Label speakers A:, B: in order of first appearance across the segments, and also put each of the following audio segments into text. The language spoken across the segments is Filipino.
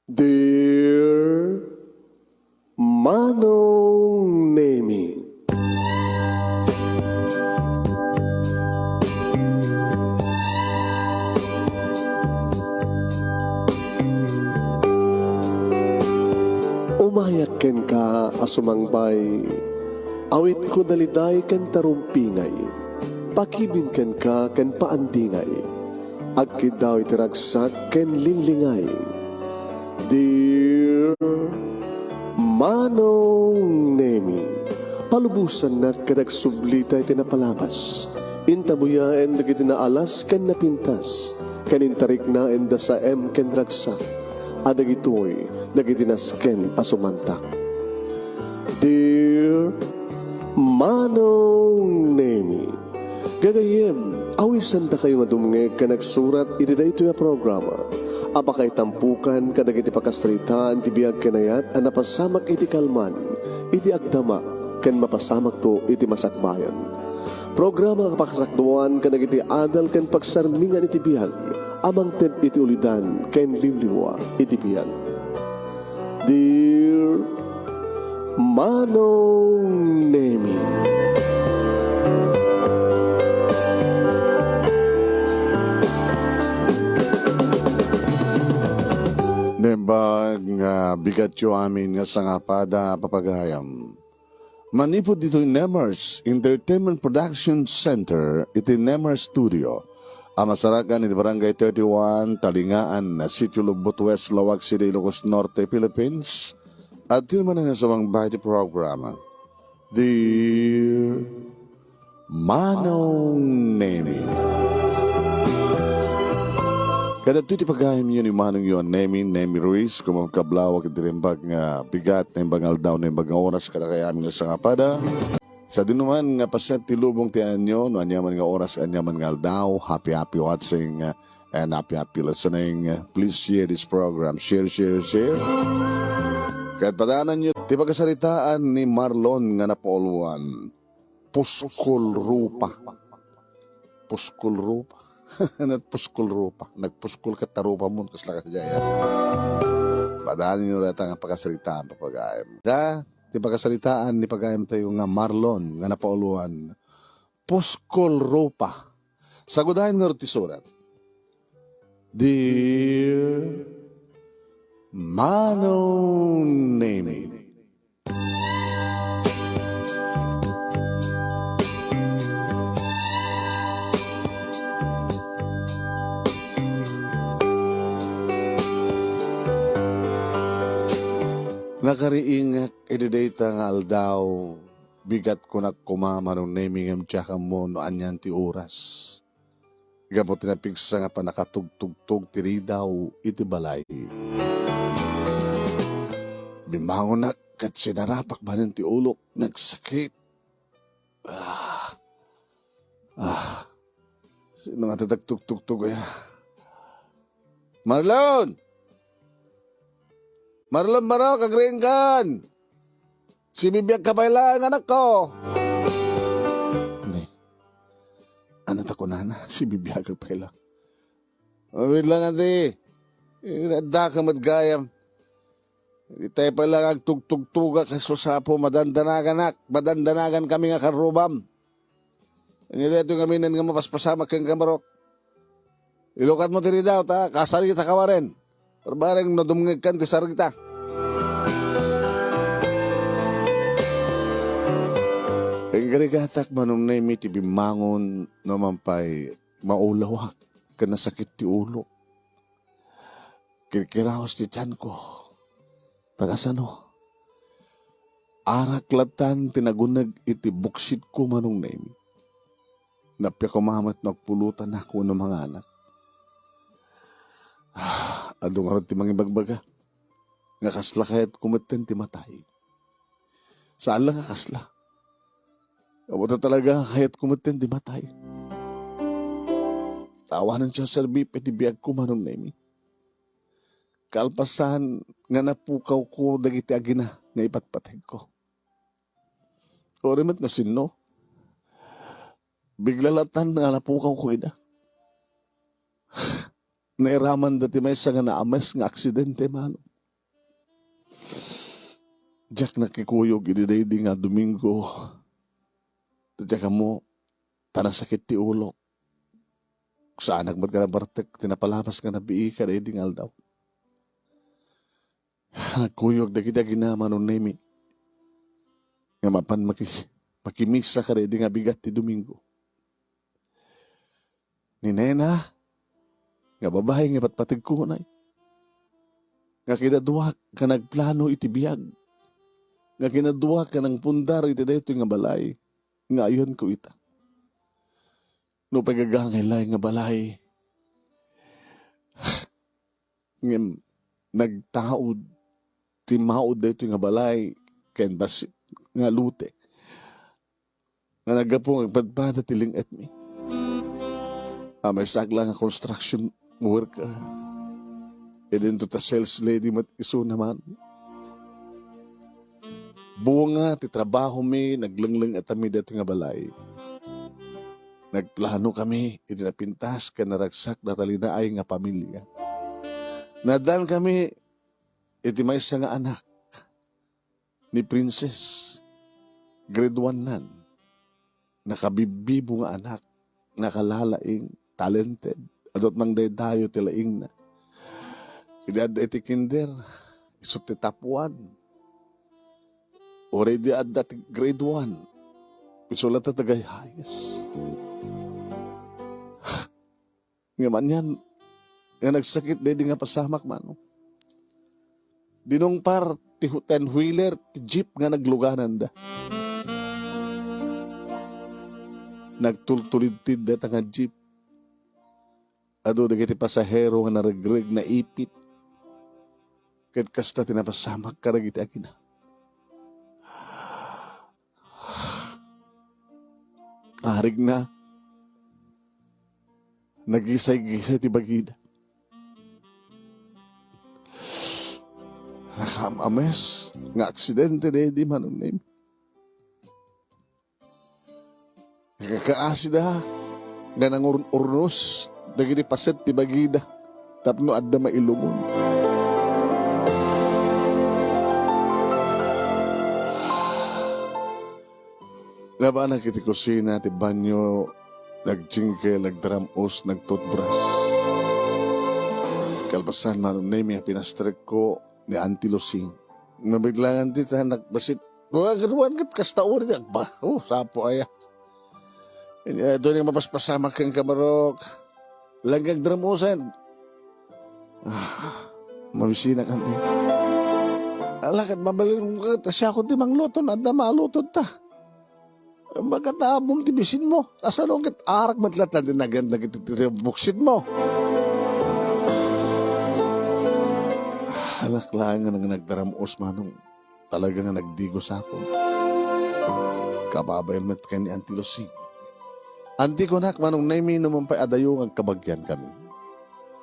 A: Dear Manong Nemi, umayak ken ka asumangbay, awit ko daliday ken tarumpingay, pakibin ken ka ken paandingay, agkid daw itiragsak ken linlingay. Dear Manong Nemi, palubusan na kadag sublita iti napalabas. Intabuyaen dagiti naalas ken napintas, kanintarik na enda sa ken ragsak. Adagitoy dagiti nasken asumantak. Dear Manong Nemi, gagayem, awisan ta kayo nga dumngeg ka nagsurat iti daytoy a programa. Apakay tampukan kadag iti pakastritaan ti biag kanayat a napasamak iti kalman, iti agdama, ken mapasamak to iti masakbayan. Programa kapakasakduan kadag iti adal ken pagsarmingan iti biag, amang ted iti ulidan ken limliwa iti biag. Dear Manong Nemi,
B: Nembag nga bigat yo amin nga sangapada papagayam. Manipod dito yung Nemers Entertainment Production Center, iti Nemers Studio. Amasarakan iti Barangay 31, Talingaan, Sitio Lubot West, Lawag City, Ilocos Norte, Philippines. At yun man nga sumang bahay di programa. Dear Manong Nemi, kada iti pagayam yun yung manong yun, Nemi Ruiz, kumamkablawag iti rimbag nga bigat na imbangal daw na imbang oras kada kayamin nga sangapada. Sa dinuman nga paset ti lubong ti anyo, no anyaman nga oras, anyaman nga aldaw, happy watching and happy listening. Please share this program. Share. Kahit padanan nyo, ti pagkasalitaan ni Marlon nga napolwan, Puskol Rupa. Nagpuskol ka tarupa mo, kasla ka siya. Padanan nyo rata nga pagkasalitaan papagayam. Di pagkasalitaan ni pagayam tayo nga Marlon nga napauluan, Puskol Rupa. Sagudahin nga roti surat. Dear Manong Nemi, nakariing ididata nga aldaw, bigat ko na kumamanong naming tsaka mo no anyan ti oras. Gapot tinapigsa nga pa nakatugtugtog tiri daw iti balay. Bimangon na kat sinarapak ba ti ulok, nagsakit. Sino nga tatagtugtugtog ya? Marlon! Marlon Baro, kagringan! Si bibiyag kabaylaan, anak ko! Anak ako na, si bibiyag kabaylaan. Wait lang, ate. Da ka madgayam. Di tayo pala agtugtugtuga kaso sapo, madandanagan kami nga karubam. Hindi ito kami nga mapaspasamak kang kamarok. Ilukat mo tiri daw, ta, kasari kita kawarin. Parbareng nadumngag kan ti sarita. Ang garigatak manong na imi ti bimangon naman pa'y maulawak ka nasakit ti ulo. Kirkiraos ti tiyan ko. Tagasano. Araklatan tinagunag iti buksit ko manong na imi. Napya kumamat nagpulutan ako ng mga anak. Adong arot ti mangibagbaga. Nga kasla kahit kumaten ti matay. Saan lang ka kasla? Kamuta talaga kahit kumaten ti matay. Tawanan siya serbi peti biyag ko manong nemi. Kalpasan nga napukaw ko dagiti agina nga ipatpateg ko. Orimat nga sino? Biglalatan nga napukaw ko ida. Nairaman dati may sa nga naamas nga aksidente mano. Jack nakikuyog idi nga Domingo. Tadya mo, tanang sakit ti ulo. Saan nagmadgalabartek, tinapalamas ka na bii ka na idingal daw. Nagkuyog dagi-dagi naman nun nemi. Nga mapan makimisa ka na nga bigat ti Domingo. Ni Nena, nga babae nga patpatig ko na. Nga kinaduwa ka nagplano iti biyag. Nga kinaduwa ka ng pundar iti dito nga balay. Nga ayon ko ita. No pagagangay nga balay. Nga nagtaod. Timaod dito nga balay. Ken bas nga lute. Nga nagapong agpadpada tiling at me. May sagla nga construction worker. E din to ta sales lady mat iso naman. Bunga ti trabaho mi naglengling at ami dito nga balay. Nagplano kami iti napintas ka naragsak na talinaay nga pamilya. Nadan kami iti may isa nga anak ni Princess. Grade 1 nan. Nakabibibo nga anak. Nakalalaing, talented. Adot mang dayo tilaing na. Idad iti kinder. Isot ti top 1. Already at that grade 1. Isulat na tagayhayas. Nga man yan. Nga nagsakit di nga pasamak man. Dinong par ti 10-wheeler, ti jeep nga nagluganan da. Nagtultulid-tid da nga jeep. Ado da kiti pasahero nga naragreg na ipit. Kahit kasta tinapasamak karagiti akina. Arig na. Nagisay-gisay ti bagida. Nakamames. Nga aksidente di manong name. Nakakaasi da. Nga nangurnos. Dagiti paset ti bagida. Tapno adda mailumon. Laba na kiti kusina, ti banyo, nagtsingke, nagdramus, nagtutbrush. Kalpasan manong na yung pinastrek ko ni Auntie Lucing. Mabiglangan di ta nagbasit. Ganuan kat kastaon di agba. Sapo aya. Doon yung mapaspasamak kang kamarok. Langgang dramusan. Mabisina kan di. Alakat mabalin mo ka, siya ko di mangluton, at na maluton ta. Magkatabong tibisin mo. Asan ang arak matlatan din naganda buksit mo. Halak lang nga nagdaramos manong talaga nga nagdigo sa ako. Kababayan mat ka ni Auntie Lucing. Auntie ko nak manong naimi naman pa adayong ang kabagyan kami.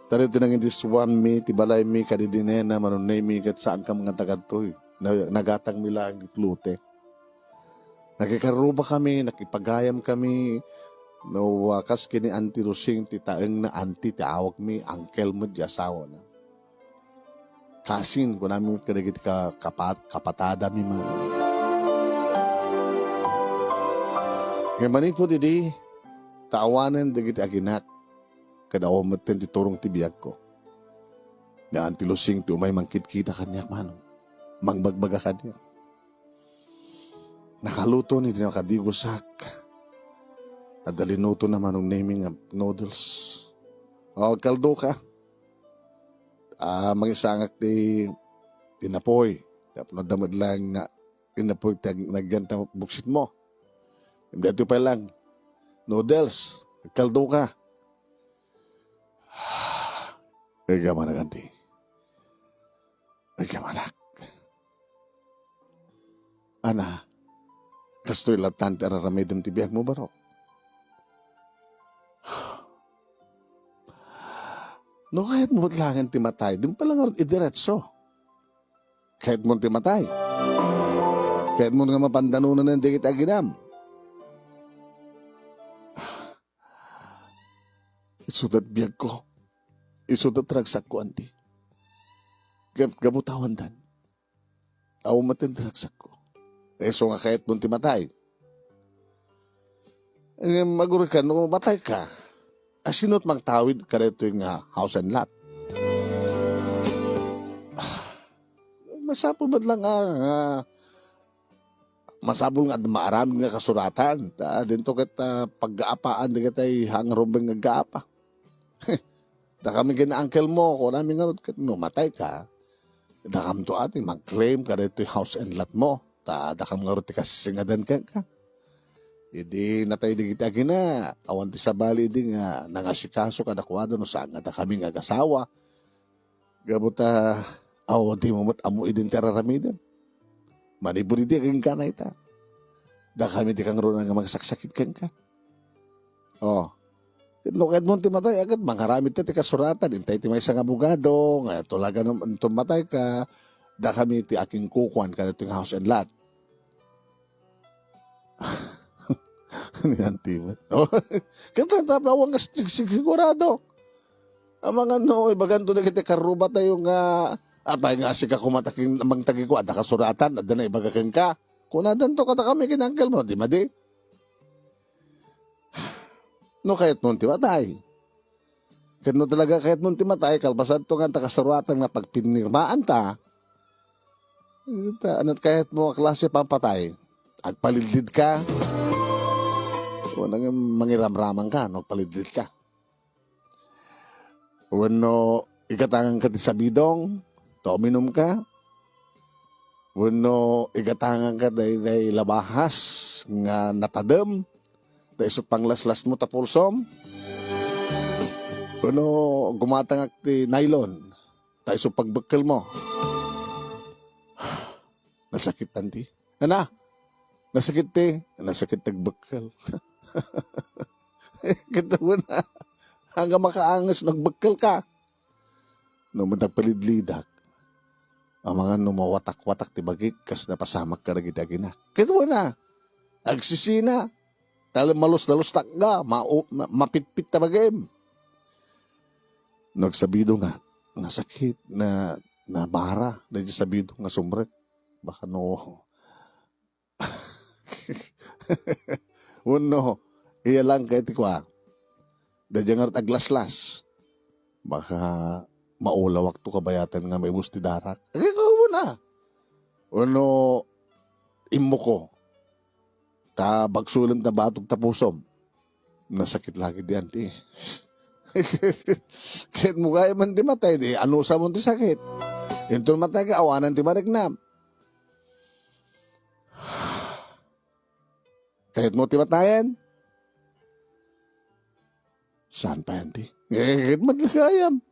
B: Tari tinangin di swami, tibalay mi kadidinena manong naimi kat saan ka mga tagadtoy. Nagatang nila ang itlute. Nakikaruba kami, nakipagayam kami, nawakas kini Auntie Lucing, titaeng na auntie, tiawag mi, uncle mo, di asawa na. Kasin, kung namin kadagit ka kapatada mi man. Ngayon manin po didi, taawanan dagit aginak, kadawang matin titurong tibiyag ko. Na Auntie Lucing, ti umay mangkit-kita kanyak man, mangbagbaga kanyak. Nakaluto ni nakadigosak. At dalinuto naman ng naming noodles. Kaldo ka. Mangisangak ti tinapoy. Tapos nadamad lang nga tinapoy nagyanta buksit mo. Hindi ito pa lang. Noodles. Kaldo ka. Ega managanti. Ega manak. Ana. Kastoy latan ti araramedem ti biyag mo baro. No kahit mo lang ti matay, din pa lang idiretso. Kahit mo ti matay. Kahit mo nga mapandanunan ng dikit aginam. Isudat biyag ko. Isudat ragsak ko, Auntie. Gabutawan dan. Aw matindragsak ko. So nga kahit mong timatay. Maguro ka, no matay ka. Asinot magtawid ka rito yung house and lot. Masapul ba't lang masabol nga maarami nga kasuratan. Dito kita pag-aapaan, di kita hangrobeng nag-aapa. Da kami gina uncle mo, kung namin nga no, matay ka, da kami to ating mag-claim ka rito yung house and lot mo. Da kami nga rito kasingadan ka. Hindi natay di kita gina, awan ti sa bali di nga nangasikaso ka dakwado no saan nga da kami nga gasawa. Gabuta, di mo amo idin teraramidem. Maniburi di kang ka na ita. Da kami di kang ron nga magsaksakit kang ka. No, kahit mo timatay, agad mangharamit na ti kasuratan. Intay ti may isang abogado, nga tulaga naman tumatay ka, da kami ti aking kukuan ka na yung house and lot. Niyan timat. Kaya tatawang sigurado. Ang mga ibaganto na kita karuba tayo nga, apay nga si ka kumataking amang tagi ko, ada kasuratan, ada na ibagakan ka. Kung nadan to kata kami kinangkel mo, di madi. No, kahit nung timatay. Kahit nung talaga kahit nung timatay, kalbasan to nga takasuratan na pagpinirmaan ta, anat kahit mo klase pampatay, agpalidid ka, o nang mangiramraman ka, no, palidid ka. Wano, ikatangan ka ti sabidong, to uminom ka. Wano, ikatangan ka day labahas, nga natadem, da isot panglaslas mo tapulsom. Wano, gumatangak ti nylon, da isot pagbekkel mo. Nasakit tanti. Nasakit ti. Nasakit tagbekkel. Kita mo na. Hanggang makaangas, nagbekkel ka. No, matagpalidlidak. Ang mga numawatak-watak ti bagik, kas napasamak ka na gitagina. Kita mo na. Agsisina. Talang malus-dalus takga. Mapitpit ta bagim. Nagsabido nga. Nasakit na bara. Dahil sabido nga sumrek. Baka no. Uno. Iya lang kahit ikwa. Dadya nga aglaslas. Baka maulawak to kabayatan nga may busti darak. Ikaw mo na. Uno, imo ko. Ta bagsulam ta batog tapusom. Nasakit lagi diyan di. Kahit mo kaya man di matay di. Ano sa mo ti sakit? Ito matay ka awanan ti marignam. Kahit mo ti matayan. Saan pa yan, ti? Kahit magkakayam.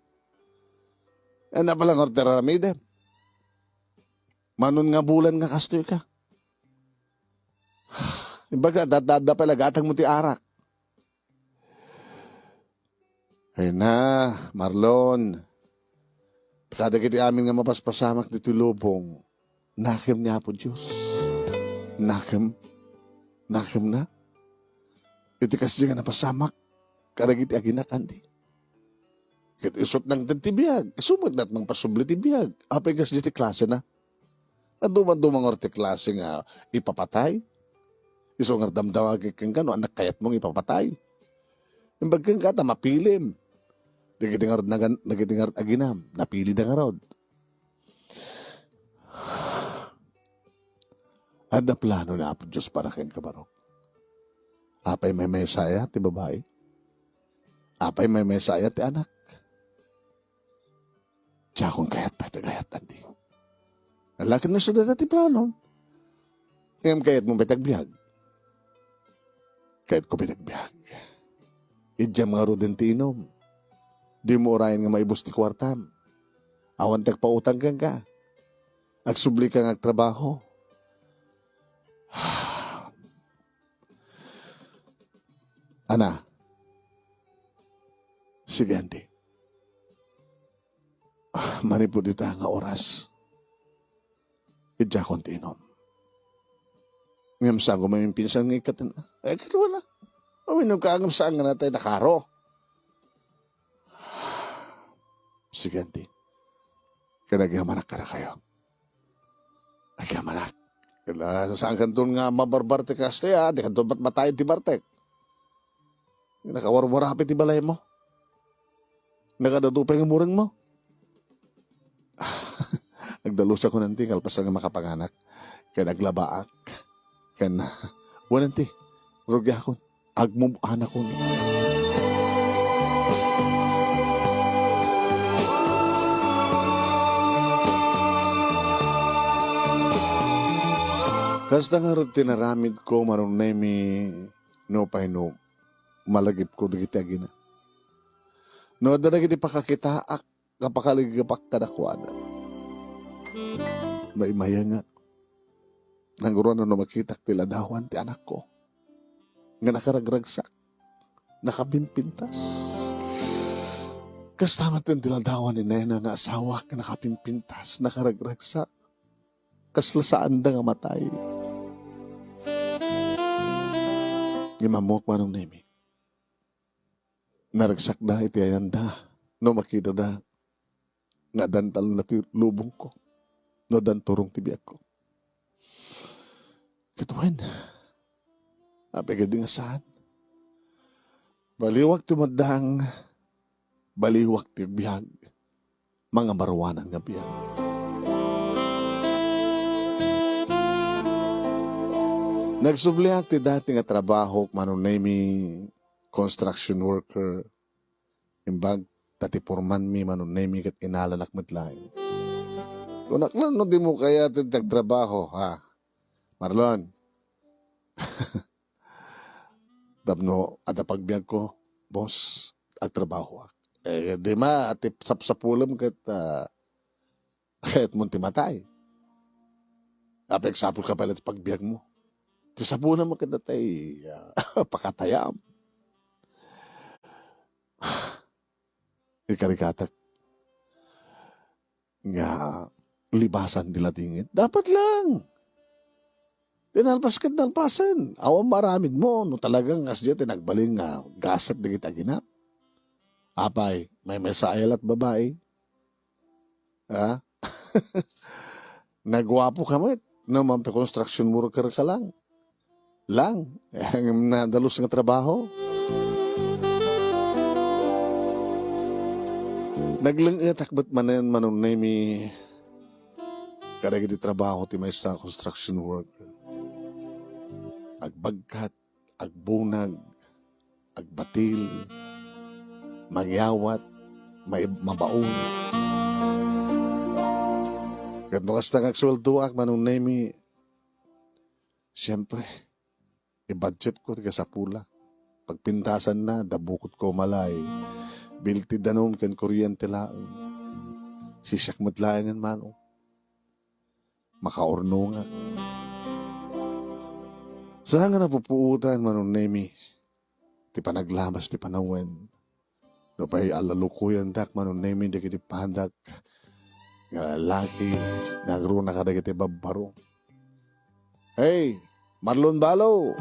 B: Ano palang ortera ramide? Manon nga bulan nga kastoy ka. Imbaga, dadada pala gatag mo ti arak. Ay na, Marlon. Kada kiti amin nga mapaspasamak dito lubong. Nakim niya po, Diyos. Nakim na. Iti kasi nga napasamak. Karagiti aginakan di. Kit isot ng tibiyag. Sumod na't mang pasubli tibiyag. Apay gas diti klase na. Nadumang orte klase nga ipapatay. Iso nga damdawag kang kano, anak kayat mong ipapatay. Imbag kang kata, mapilim. Nagitingar aginam. Napili na nga rod. Ada plano na po Diyos para kang kabarok. Apay may mesaya, ti babae. Apay may mesaya ti anak. Tiya kung kayat pa ito gayat tandi. Alakin na siya dati plano. Ngayon kayat mong bitagbiag. Kayat ko bitagbiag. Idyam nga ro din ti inom. Di mo orayan nga maibos ti kwartam. Awan tagpautang kang ka. Agsubli kang agtrabaho. Ana. Sige, ante. Manipod ita nga oras. Idya kontinom. Ngam sa may pinsan ng ikatan. Kaya wala. Mawinog ka agam saan nga natay nakaro. Sige, ante. Kanagamanak ka na kayo. Ay kamanak. Saan kanton nga mabarbarte ka ste ha? Di kanton ba't matayin ti Bartek? Nakawarwarapit ti balay mo. Nakadadupay ng murang mo. Nagdalusa ko nanti kalpas nga makapanganak. Kaya naglabaak. Kaya na, wananti, rugya ko, agmumuanak ko. Kasta nga rin tinaramid ko marunay mi no no malagip ko dagiti agina. No dagiti pakakitaak kapakaligapak kadakwana. May mayangat. Nangguruan na makitak tila dawan ti anak ko. Nga nakaragragsak. Nakapimpintas. Kastamat din tila dawan ni Nena nga asawa ka nakapimpintas, nakaragragsak. Kaslasaan da nga matay. Imamok manong nemi. Naragsak da iti ayanda. No makita da. Nga dantal na ti lubong ko. No danturong tibiak ko. Katuan. Apigad nga saan. Baliwag tumadang. Baliwag ti biyag. Mga marwanan nga biyag. Nagsubliak ti dati nga trabaho manunay mi construction worker. Imbag tati porman mi manunay mi kat inalanak matlain. Kunaklan no di mo kaya ti trabaho ha. Marlon. Dabno at pagbiag ko, boss, at trabaho. Di ma at sapsapulam kat kahit mo ti matay. Apek-sapul ka pala ti pagbiag mo. Ti sapuna mo kadatay pakatayam. Ikarikatak nga libasan nila tingit. Dapat lang. Tinalpas ka nalpasan. Awang maramid mo. No talagang asya tinagbaling nga gasat na kita ginap. Apay, may mesayal at babae. Ha? Nagwapo ka mo. No, mampi construction worker ka lang. Lang. Ang nadalos nga trabaho. Naglangatak ba't manan manunay mi karagi di trabaho ti may sa construction worker. Agbagkat, agbunag, agbatil, magyawat, mabaon. Kat nukas na kagsweldoak manunay mi, siyempre, i-budget ko tiga sa pula. Pagpintasan na, dabukot ko malay. Bilti danom kan kuryente laang. Sisak matlaangan mano. Makaorno nga. Saan nga napupuutan manon nemi. Ti panaglamas ti panawen. No pa'y alalukuyan dak manon nemi di kiti pandak. Nga lalaki. Nagro na kada kiti babaro. Hey! Marlon Balo!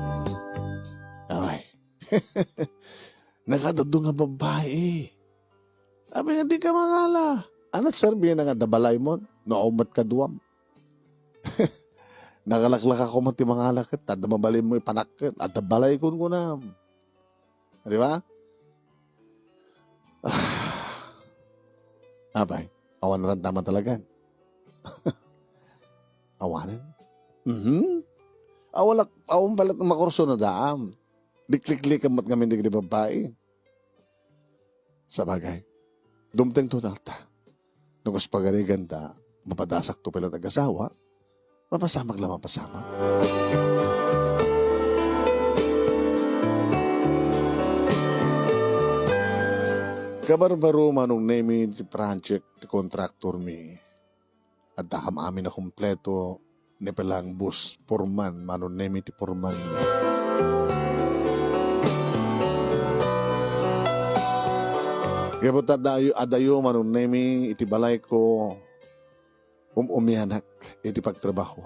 B: Ay. Nakadado nga babae. Sabi nga di ka mangala. Anat sarbi na nga dabalay mo. Naumat ka duwam. Nakalaklak ako mati mangala kat. At mabalin mo ipanakit. At dabalay ko na. Di ba? Abay. Awan rin tama talaga. Awanin? Awan pala makurso na daam. Diklik-lik amat kami di babae. Sa bagay, dumteng to talta. Nungos pagarigan ta, mapadasak to pala nag-asawa, mapasamag lang mapasama. Kabarbaro manong name di project di contractor mi. At daham amin na kompleto ni palang bus porman manong name ti porman mi. Kaya po adayo manong nemi iti balay ko umianak iti pagtrabaho.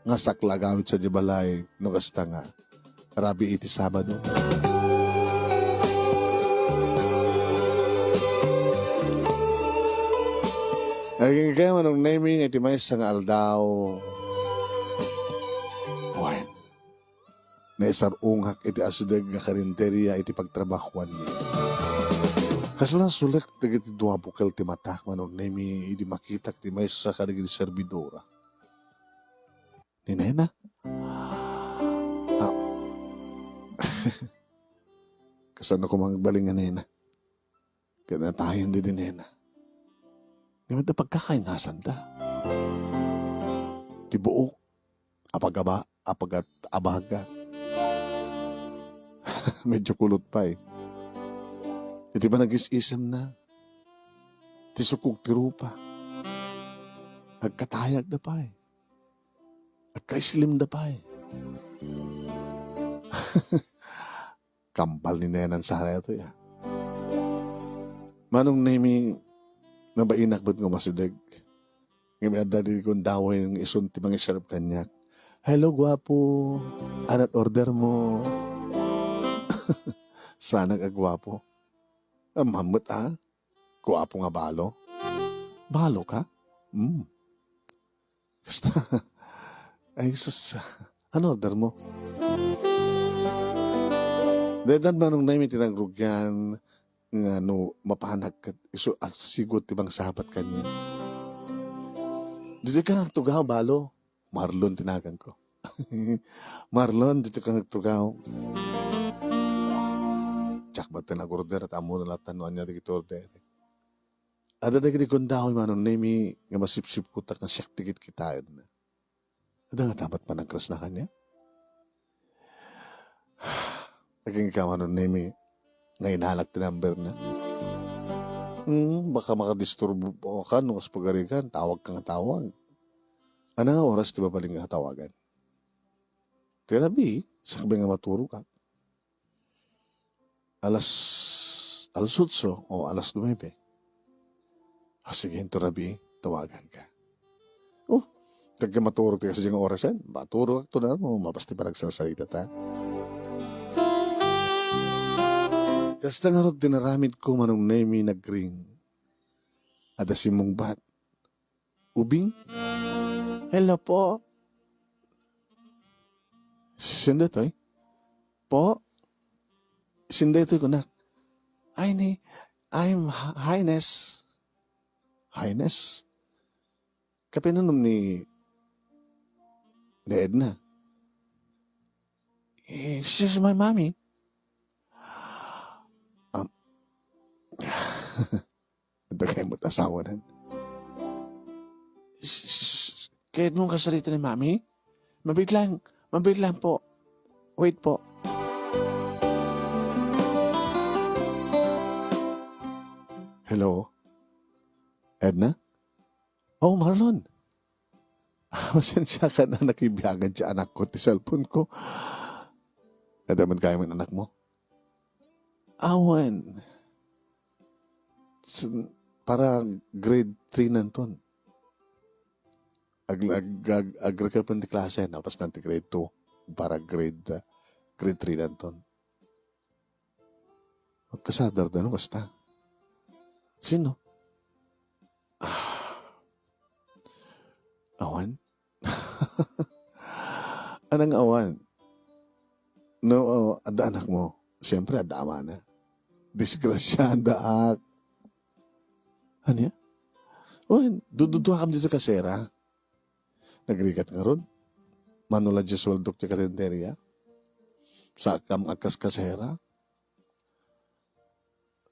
B: Nga sakla gawit sa di balay no kasta nga rabi iti Sabado. Naging kaya manong nemi iti may sang aldaw naisarungak iti asdag nga karinderya iti pagtrabahuan mi. Kasla sulek dagiti dua bukel ti matak manon nemi idi makitak ti maysa kadagiti servidora. Ni Nena? Ah, kasano ko magbaling nga Nena? Kanatayan di Nena. Ngayon na pagkakaingasan ta. Ti buok, apagaba, apagat abaga. Medyo kulot pa eh. Iti ba nag-isisem na? Ti sukog ti rupa. Agkatayag na pa eh. Agkaislim na pa eh. Kampal ni Nenan sa hara ito ya. Manong nemi nabainak ba't nga masidag? Ngayon adali kong daway ng isun ti mga sarap kanyak. Hello, gwapo. Anat order mo. Sana kagwapo. Mamut gwapo nga balo. Balo ka? Basta. Ay, sus. Ano order mo? Dedan manong namin tinangrugyan nga mapanag ka iso at sigot tibang sahapat kanya. Dito ka nagtugaw, balo. Marlon tinagan ko. Marlon, dito ka nagtugaw. Tsak ba't tinag-order at amo na lahat tanuan niya dito order. Ada na kini kundahoy manon nemi nga masipsip kutak na siyak tikit kita na. Ada nga dapat pa nagkras na kanya? Naging ka manon nemi nga inahalak ti number na. Baka makadisturbo ka nung pagarikan, tawag kang tawag. Ano nga oras di ba baling nga tawagan? Tirabi, sakbi nga maturo ka. Alas 8 o alas 9. Sige, ito rabi, tawagan ka. Oh, tagka maturo ka sa diyang orasan, maturo ka ito na mo, mapasti pa nagsasalita ta. Kasta nga rin dinaramid ko manong nemi nagring. Adasin mong bat. Ubing? Hello po. Sinde to eh? Po? Sinde to ko na. I'm Highness. Highness? Kapinanom ni Edna. She's my mommy. Dagay mo't asawa nan. Kahit mong kasalita ni Mami? Mabit lang po. Wait po. Hello? Edna? Oh, Marlon. Masensya ka na nakibiyagan siya anak ko ti cellphone ko. Nadaman kayo ng anak mo? Awan. Para grade 3 nanton. Agra ka pa di klase, napas nanti grade 2 para grade 3 nanton. Magkasadar na no, basta. Sino? Awan? Anong awan? No, ada anak mo. Siyempre, ada ama na. Disgrasyada ak. Ano yan? Oh, dududuha kam dito kasera. Nagrikat nga ron. Manula Jesuel Dr. Kalenderia. Sa kam akas kasera.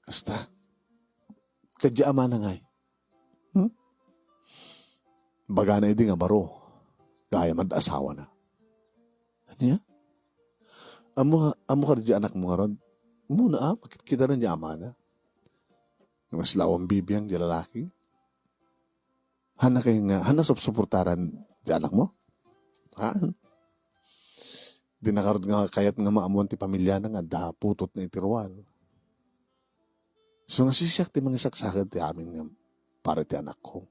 B: Kasta. Kadya ama na ngay. Baga na hindi nga baro. Gaya mag-asawa na. Ano yan? Amo ka rin anak mo nga ron. Muna kita rin di ama na. Mas lawang bibiyang di lalaki. Hana kayo nga, hana suportaran di anak mo? Ha? Di nakarod nga kayat nga maamuan ti pamilya na nga daputot na itiruan. So nasisyak ti mga saksakan ti amin nga para ti anak ko.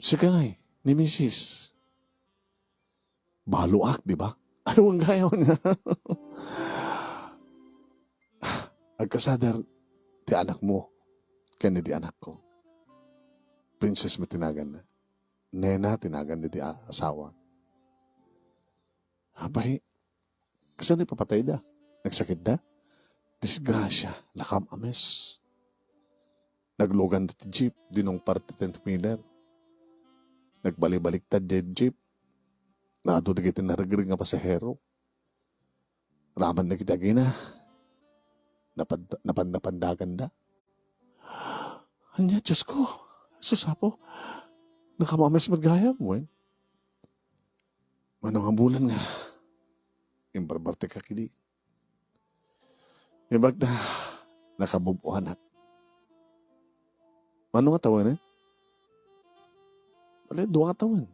B: Sika nga ni Mrs. Baluak, di ba? Ayaw ang gayaw nga. Agkasadar, ti anak mo, kanya di anak ko. Princess mo tinagan na. Nena, tinagan di asawa. Abay, kasi papatay da. Nagsakit da. Disgrasya, lakam ames. Naglogan ti jeep, dinong parte 10-wheeler. Nagbalik-baliktad di jeep. Nado di kita naragring nga pasahero. Raman na kita gina. Napandagan da. Anya, Diyos ko. Susapo. Nakamames magayam mo eh. Manong ang bulan nga. Imbarbarte ka kidi. Ibag na nakabubuhan at. Manong nga tawan eh? Wala, duwa ka tawan.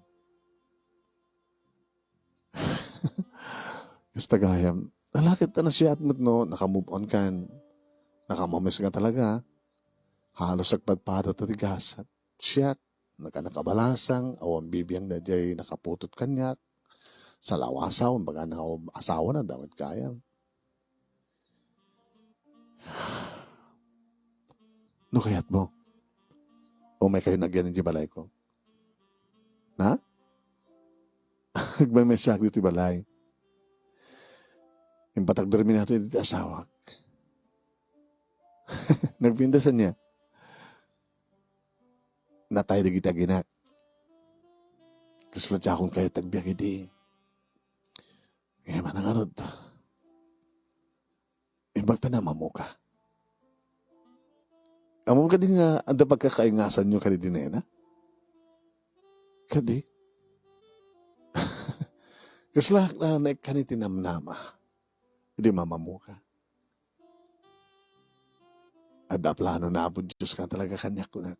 B: Gusto gayam. Nalakit na siya at no, nakamove on kan. Nakamames nga talaga. Halos agpadpada to tigas. At siya, nakabalasang, awang bibiyang na jay nakaputot kanyak. Sa lawasaw, baga na asawa na, damat kaya. No kayat mo? O may kayo nagyan ng balay ko? Na? Nagmamesyak dito balay. Yung patagdarmin natin dito asawak. Nagpindasan niya. Natay di kita ginak. Kasla siya akong kayo tagbiyak hindi. Ngayon manangarod. Ibag ta na mamuka. Amo ka din nga, anda pagkakaingasan nyo ka din na Kadi. Kasla na naikanitinamnama. Hindi mamamuka. Ada plano na abod Diyos ka talaga kanyak ko na.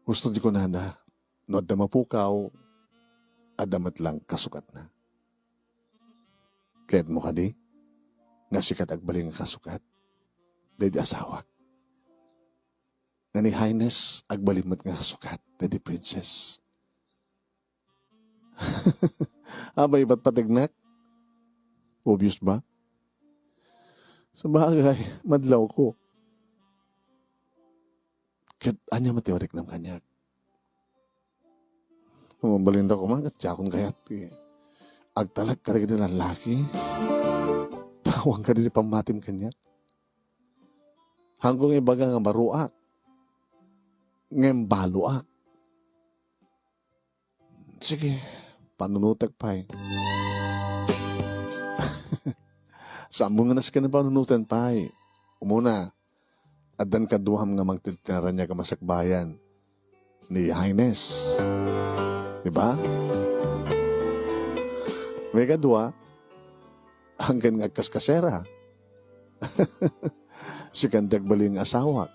B: Gusto di ko na na. No ada mapukaw. Adamat lang kasukat na. Kaya't mo ka di. Nga sikat agbaling kasukat. Dahil asawak. Nga ni Highness agbalimot nga kasukat. Dahil princess. Abay, ba't patignak? Obvious ba? Sa bagay, madlaw ko. Kat anya mateorik ng kanyak. Mabalinda ko man, at yakon kayat. Agtalag ka rin ng lalaki. Tawang ka rin pamatim kanyak. Hanggang ibaga nga maruak. Ngayon baluak. Sige, panunutag pa eh. Saan mo nga nas ka na panunutan pa eh. Umuna, adan kaduham nga magtitinaran niya kamasakbayan ni Highness. Diba? May kadua, hanggang agkaskasera. Si kandag baling asawa.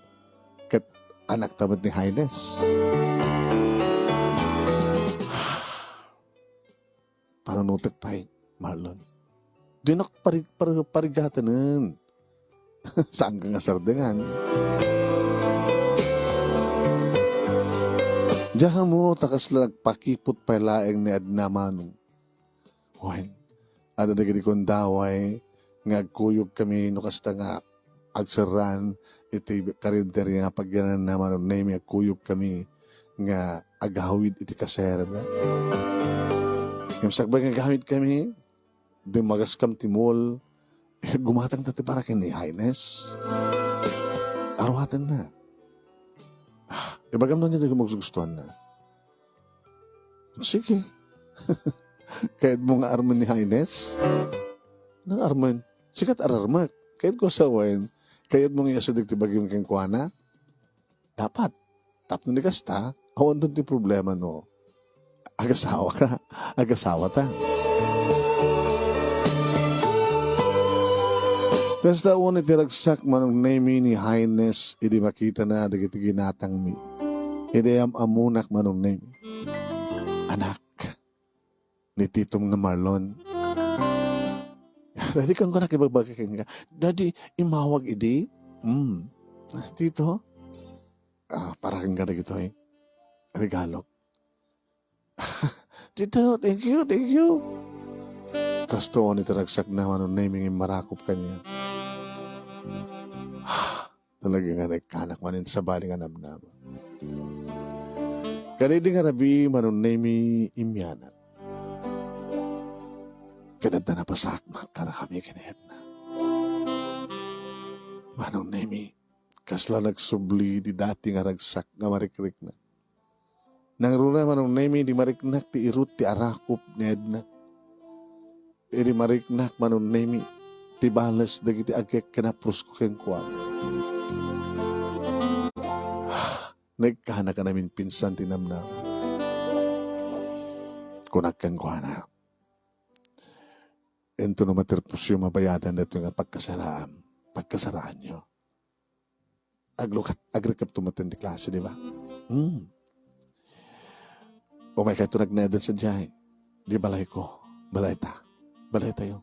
B: Kat anak tamad ni Highness. Panunutak pa eh, Marlon. Di na parigatanan. Saan ka nga sardangan? Diyan mo, takas lang pakipot pa laeng ni Adnamanong. Huwag, ada na gini kong daway, nga agkuyog kami, no kasta nga, agsaran, iti karinter nga pagyanan naman, na may agkuyog kami, nga agahawid iti kasera na. Yung sakbay nga agahawid kami, di magaskam timol, gumatang dati para kay ni Highness. Arwatan na. Ibagam na niya di magsugustuhan na. Sige. Kahit mo nga arman ni Highness, nang arman, sikat ararmak. Kahit ko sawain, kahit mo nga isadig ti bagim kang kuwana, dapat. Tap ni kasta, awan doon ti problema no. Agasawa ka, agasawa ta. Kasta uwan itiragsak manong name ni Highness, hindi makita na dagiti ginatang mi. Hindi amunak manong name. Anak, ni Titong na Marlon. Dadi kang ko nakibagbagakin ka. Dadi, imawag idi? Tito? Para kang ganda gito eh. Regalo. Tito, thank you, thank you. Kasto ni taragsak naman ng naming marakop kanya. Talaga nga nagkanak manin sa baling anam-nam. Kanidi nga rabi manon nami imyanak. Kanada na pasakmak ka na kami kinayat na. Manong Nemi, kasla nagsubli di dati nga ragsak nga marikrik na. Nang runa manong Nemi di mariknak ti irut ti arakop ni Edna. Di mariknak manong Nemi ti balas dagiti agek kanapros ko ken kuwan. Nagkahana ka namin pinsan tinamnam. Kunak kang kuwana. Ento no materpos yung mabayadan na ito nga pagkasaraan nyo. Agrikap tumatin di klase, di ba? O may kayo nagnadan sa diyan. Di balay ko. Balay tayo.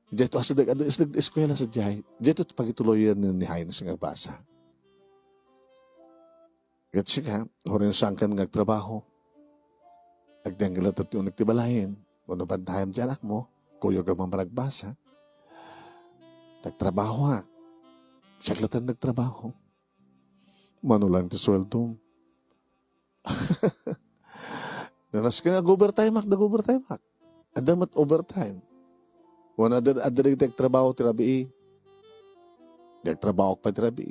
B: Dito asadag eskwela sa diyan. Dito pagituloyan ni Hines nga basa. Gat siya, horin saan ka nagtrabaho. Agdanggalat at yung nagtibalayin. Kung nabantayam dyan anak mo, kuyo ka mamaragbasa. Nagtrabaho ha. Siyaklatan nagtrabaho. Manulang ti sweldo. Nanas ka nga nag-overtime. Adamat overtime. Kung adalig nagtrabaho ti rabi. Nagtrabaho pa ti rabi.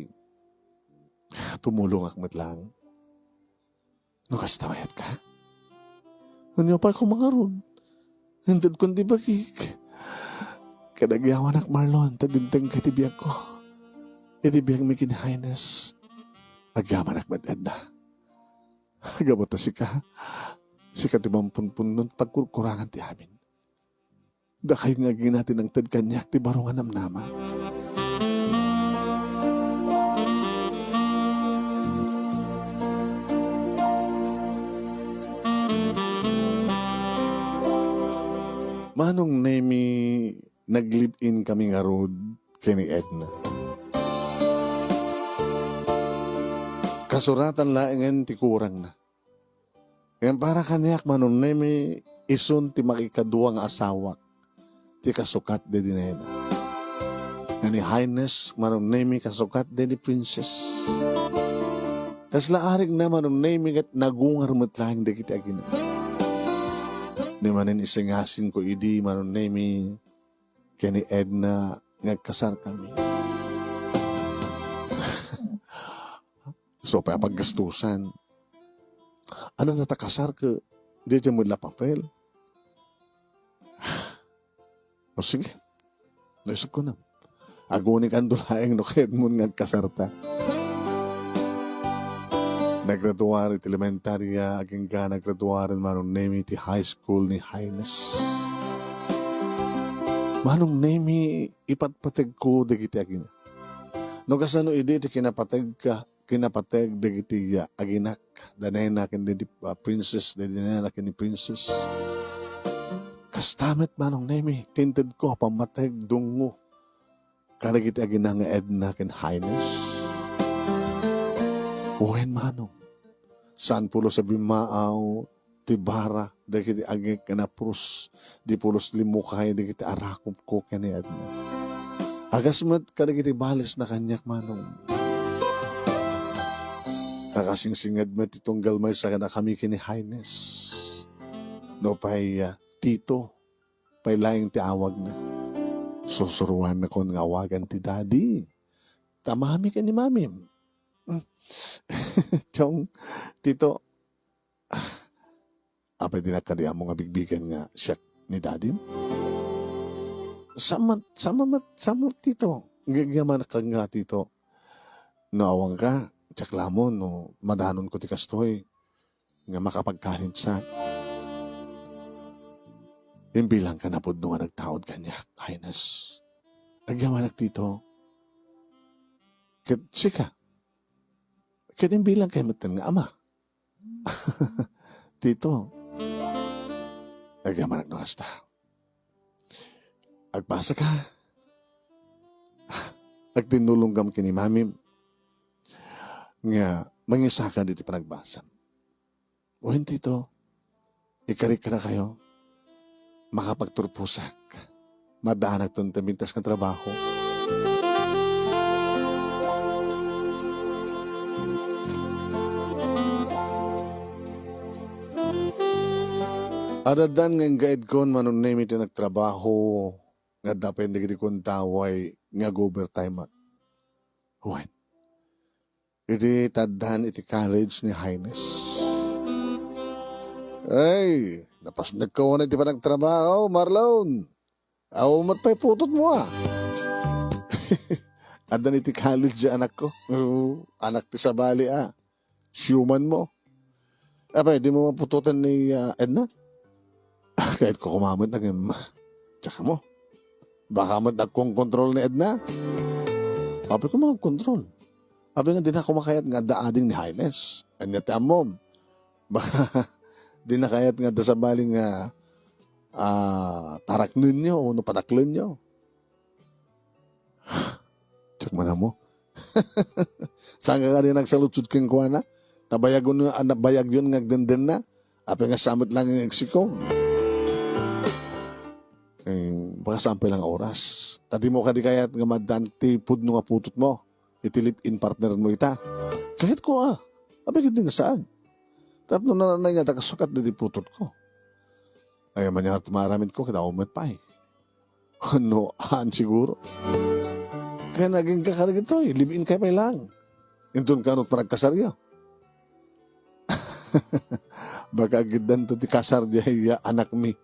B: Tumulong akmat lang. Nukastawayat ka? Ano pa ako mga ron? Hintad kong di bakik. Kadagyawan ak Marlon, tadintang katibiyag ko. Itibiyag may kinahaynas. Agyaman ak madad na. Agabot si ka. Si katimampun-pun nun pagkukurangan ti amin. Dakay nga natin ang tadkanyak ti barungan namnama. Manong Nemi, nag-live-in kami nga road kini Edna. Kasuratan laengen ti kurang na. Ngayon para kaniyak Manong Nemi, isun ti makikaduwa nga asawak, ti kasukat de dinena. Nga ni Highness, Manong Nemi, kasukat de ni Princess. Kaslaarig na Manong Nemi, kat nagungar matlang de kita agina. Di manin isingasin ko idi Manong Nemi kani Edna nagkasar kami. So paggastusan. Ano natakasar ka? Di dyan mo la papel. O sige. Naisip ko na. Agunik ang dulaeng no kaya mo nagkasarta. Naggraduari ti elementarya, aging ka naggraduari Manong Nemi ti high school ni Highness. Manong Nemi, ipatpateg ko dagiti agina. No kasano ide ti kinapateg dagiti aginak, danay nakin di princess, danay nakin ni princess. Kastamet Manong Nemi, tinted ko pamateg dungo. Karagiti agina nga Edna ken Highness. Uwen Manong. Saan pulo sa bimaaw, tibara, dagiti agik ka na prus, di pulos limukay, dagiti arakop ko kani Edna. Agasmat ka dagiti balis na kanyak Manong. Kakasing-singad met itong galmay sa kana kami kini Highness. No pay tito, pay laing ti awag na. Susuruhan na kon nga awagan ti daddy. Tamami ka ni mamim. Chong, tito, apa din nakadiyan mo nga bigbigan nga siya ni daddy? Sama tito. Gagyaman ka nga tito. Naawang ka, tsakla mo, no, madanon ko ti kastoy, nga makapagkanin sa. Imbilang ka na po nung nagtaod kanya, Highness. Agyaman tito. Sika. Kaya bilang kayo matan nga ama. Tito, agyaman nung hasta. Agbasa ka. Agtinulong kam kini mami. Nga, mangisakan dito panagbasa. O hindi to, ikarik ka na kayo. Makapagturpusak. Madanak itong tamintas ng trabaho. Adadan nga guide kon manon name iti nagtrabaho nga dapende gidi kon taway nga overtime at. Wen. Iti taddan iti college ni Highness. Ay, napasnag ko na iti pa nagtrabaho, Marlon. Aw matpay putot mo ah. Adan iti college anak ko. Anak ti sabali ah. Human mo. Apa, di mo mapututan ni Edna? Kahit ko kumamit na tsaka mo. Baka nagkong kontrol ni Edna. Papi ko mga kontrol. Papi nga di na kumakayat nga daading ni Highness. Anya ti amom. Baka di na kayat nga da sa baling tarak ninyo o no pataklan nyo. Tsak man mo. Saan ka rin nagsalutsud keng kuwana? Nabayag yun ngagdenden na. Api nga samit lang yung Mexico. Baka sampay lang oras. Tadi mo ka di kayat nga madanti pud nga putot mo. Itilip in partner mo ita. Kahit ko ah. Api hindi nga saan. Tapos nung nanay nga takasukat na di putot ko. Ay man yung tumaramit ko kada umat pa eh. Ano, siguro. Kaya naging kakarag ito eh. Live-in kayo pa lang. Intun ka nung paragkasarya. Baka agidan to ti kasar diya anak mi.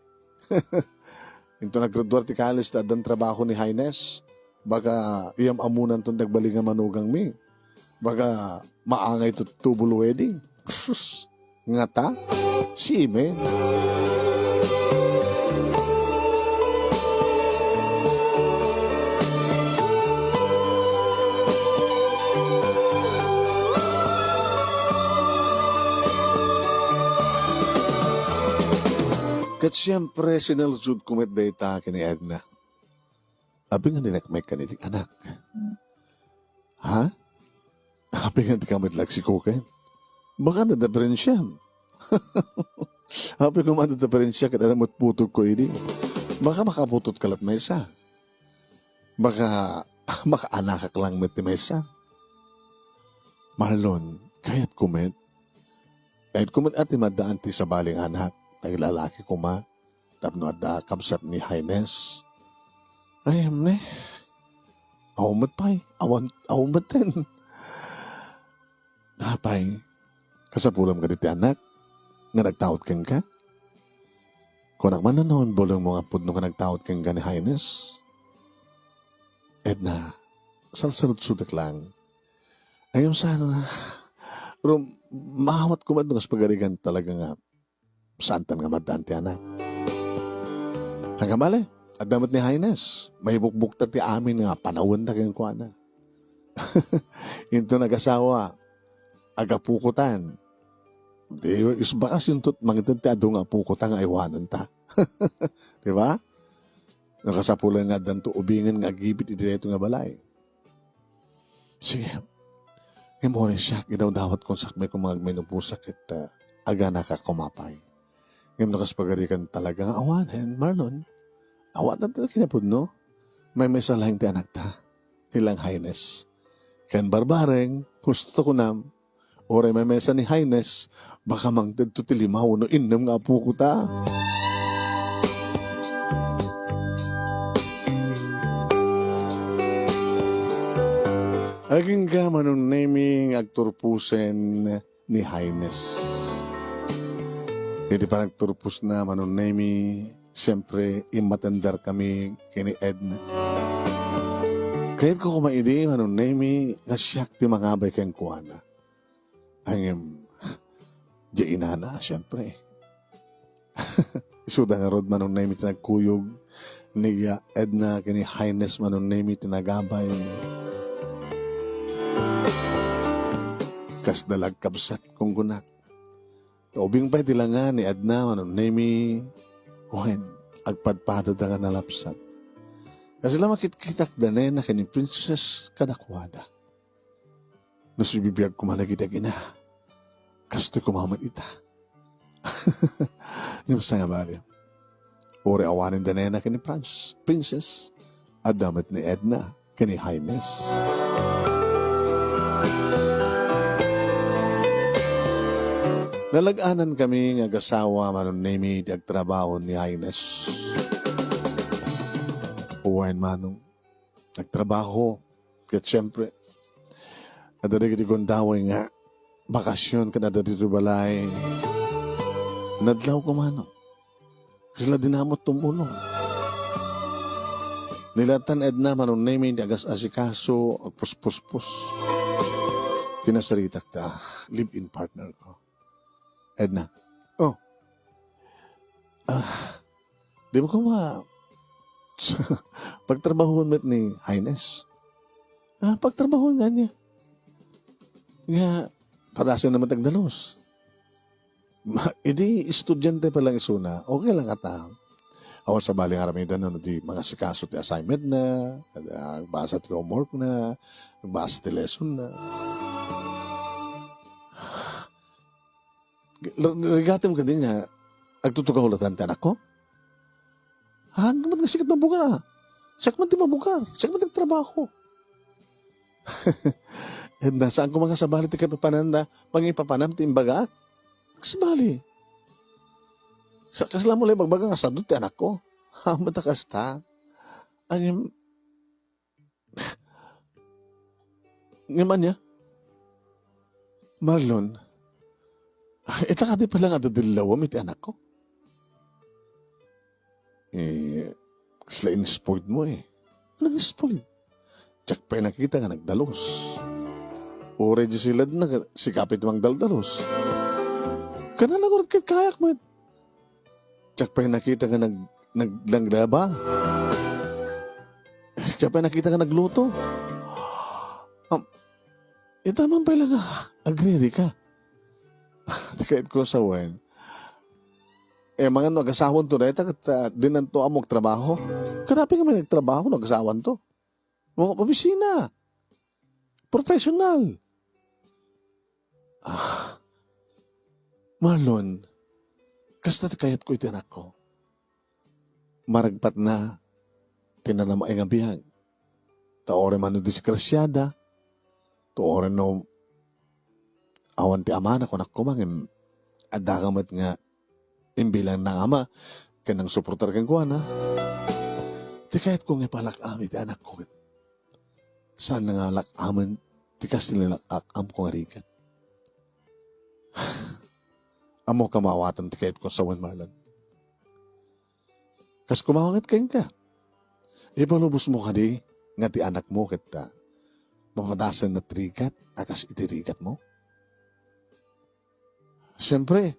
B: Intun naggraduar ti college na dan trabaho ni Highness. Baka iyam amunan to nagbali nga manugang mi. Baka maangay to tubul wedding. Nga ta? Si Ime. Kat siyempre sinalusud kumit data kini Edna. Abi nga dinakmek ka nitik anak. Ha? Abi nga di kamit lagsiko kayo. Baka nadaparin siya. Abi ko madadaparin siya kat alamot putog ko ini. Baka makaputot kalat may isa. Baka makaanakak lang met may isa. Marlon, kahit kumit at imadaan ti sa baling anak. Naglalaki ko ma, tapno at kamsat ni Highness. Ay, ne, awamat pa eh, awamat din. Napay, kasapulam ka diti anak, nga nagtaot kang ka. Kung nakman na noon, bolong mga pudno nga nagtaot kang ka ni Highness. Edna, salsalot-sudak lang. Ayun sana, pero mahawat ko ba doon as pagarigan talaga nga santan nga madante anak. Hanggang mali, at damat ni Highness, may bukbukta ti amin nga panawin na kayong kuwana. Into nag-asawa, agapukutan. Di, isbakas yung mangitad ti ado nga pukutan nga iwanan ta. Diba? Nakasapulan nga danto ubingan nga gibit idireto nga balay. Sige, mo rin siya, gidaw-dawat kong sakmay kong mga minupusak at aga nakakumapay. Ngayon nakaspagarikan talaga nga awanan, Marlon. Awan na talaga kinapod, no? May salahing ti anak ta. Ilang Highness. Kan barbareng, gusto ko nam. Oray may mesa ni Highness, baka mangtad to tilimaw no innam nga po ko ta. Aging ka manong naming agturpusen ni Highness. Hindi pa nagturpus na manunemi, siyempre imatandar kami kini Edna. Kahit ko kumaini manunemi, nasyak di mangabay kayong kuwana. Ang di inana, siyempre. Isuda nga rod manunemi tinagkuyog, ni Edna kini Highness manunemi tinagabay. Kas dalag kabsat kong gunak. Ubing pa iti nga ni Edna manunemi wen agpadpada da nga nalapsat. Kasi lang makit-kitak da na kini Princess Kadakwada. Nasibibiyag kumalagid ina. Kasto'y kumamat ita. Yung sa nga bali. Uri awanin da na kini Princess at damat ni Edna kini Highness. Nalaganan kami nga gasawa manon nimi di agtrabaho ni Highness. Uwain manong nagtrabaho. Kaya siyempre, nadari di gondaway nga bakasyon ka nadari di balay. Nadlaw ko manong. Sila dinamot tumulong. Nilatan Edna manon nimi di agas asikaso at puspus-pus. Pinasaritak ta, live-in partner ko. Edna, di mo ko pagtrabahoon met ni Highness. Pagtrabahoon nga niya. Nga, parasan naman tagdalos. Idi, estudyante pa lang isuna, okay lang ata. Awan sa baling aramidan na di mga sikaso ti assignment na, nagbasa ti homework na, nagbasa ti lesson na. Regatim ka din nga, agtutugahulatan ti anak ko? Naman nga sikat mabugar Siyak man ti mabugar. Siyak man nagtrabaho. And saan ko mga sabali ti kapapananda, pag ipapanam ti imbaga? Sabali. Kasala mo lang magbaga nga sadot ti anak ko. Matakas ta. Ngaman niya? Marlon, ita ka di pala nga dadilawam iti anak ko. Sila in-spoiled mo Anong spoiled? Tsak pa nakita nga nagdalos. O ready sila na sikapit mang daldalos. Kanalagurat ka kayak mo. Tsak pa nakita nga naglanglaba. Tsak pa nakita nga nagluto. Itaman pala nga, agree ka. Kahit ko sa wen. Mga nag-asawan to na, din to amok trabaho. Kanapi kami nagtrabaho, nag-asawan to. Mga opisina. Professional. Marlon, kasta kayat ko iti anak ko. Maragpat na, tinanamay nga biyag. Taore man no diskrasyada, taore no awan ti ama na ko nakumangin, adakamat nga imbilang na ama, kanang suportar kang kuwana. Di kahit kong ipalakam iti anak ko. Saan nga lakaman, di kasi nilakam ko nga rikat. Amo kamawatan ti kahit ko sa Marlon. Kas kumawangat kayong ka. Ipalubos mo ka di, nga ti anak mo kita. Mamadasan na trikat, akas itirikat mo. Siyempre,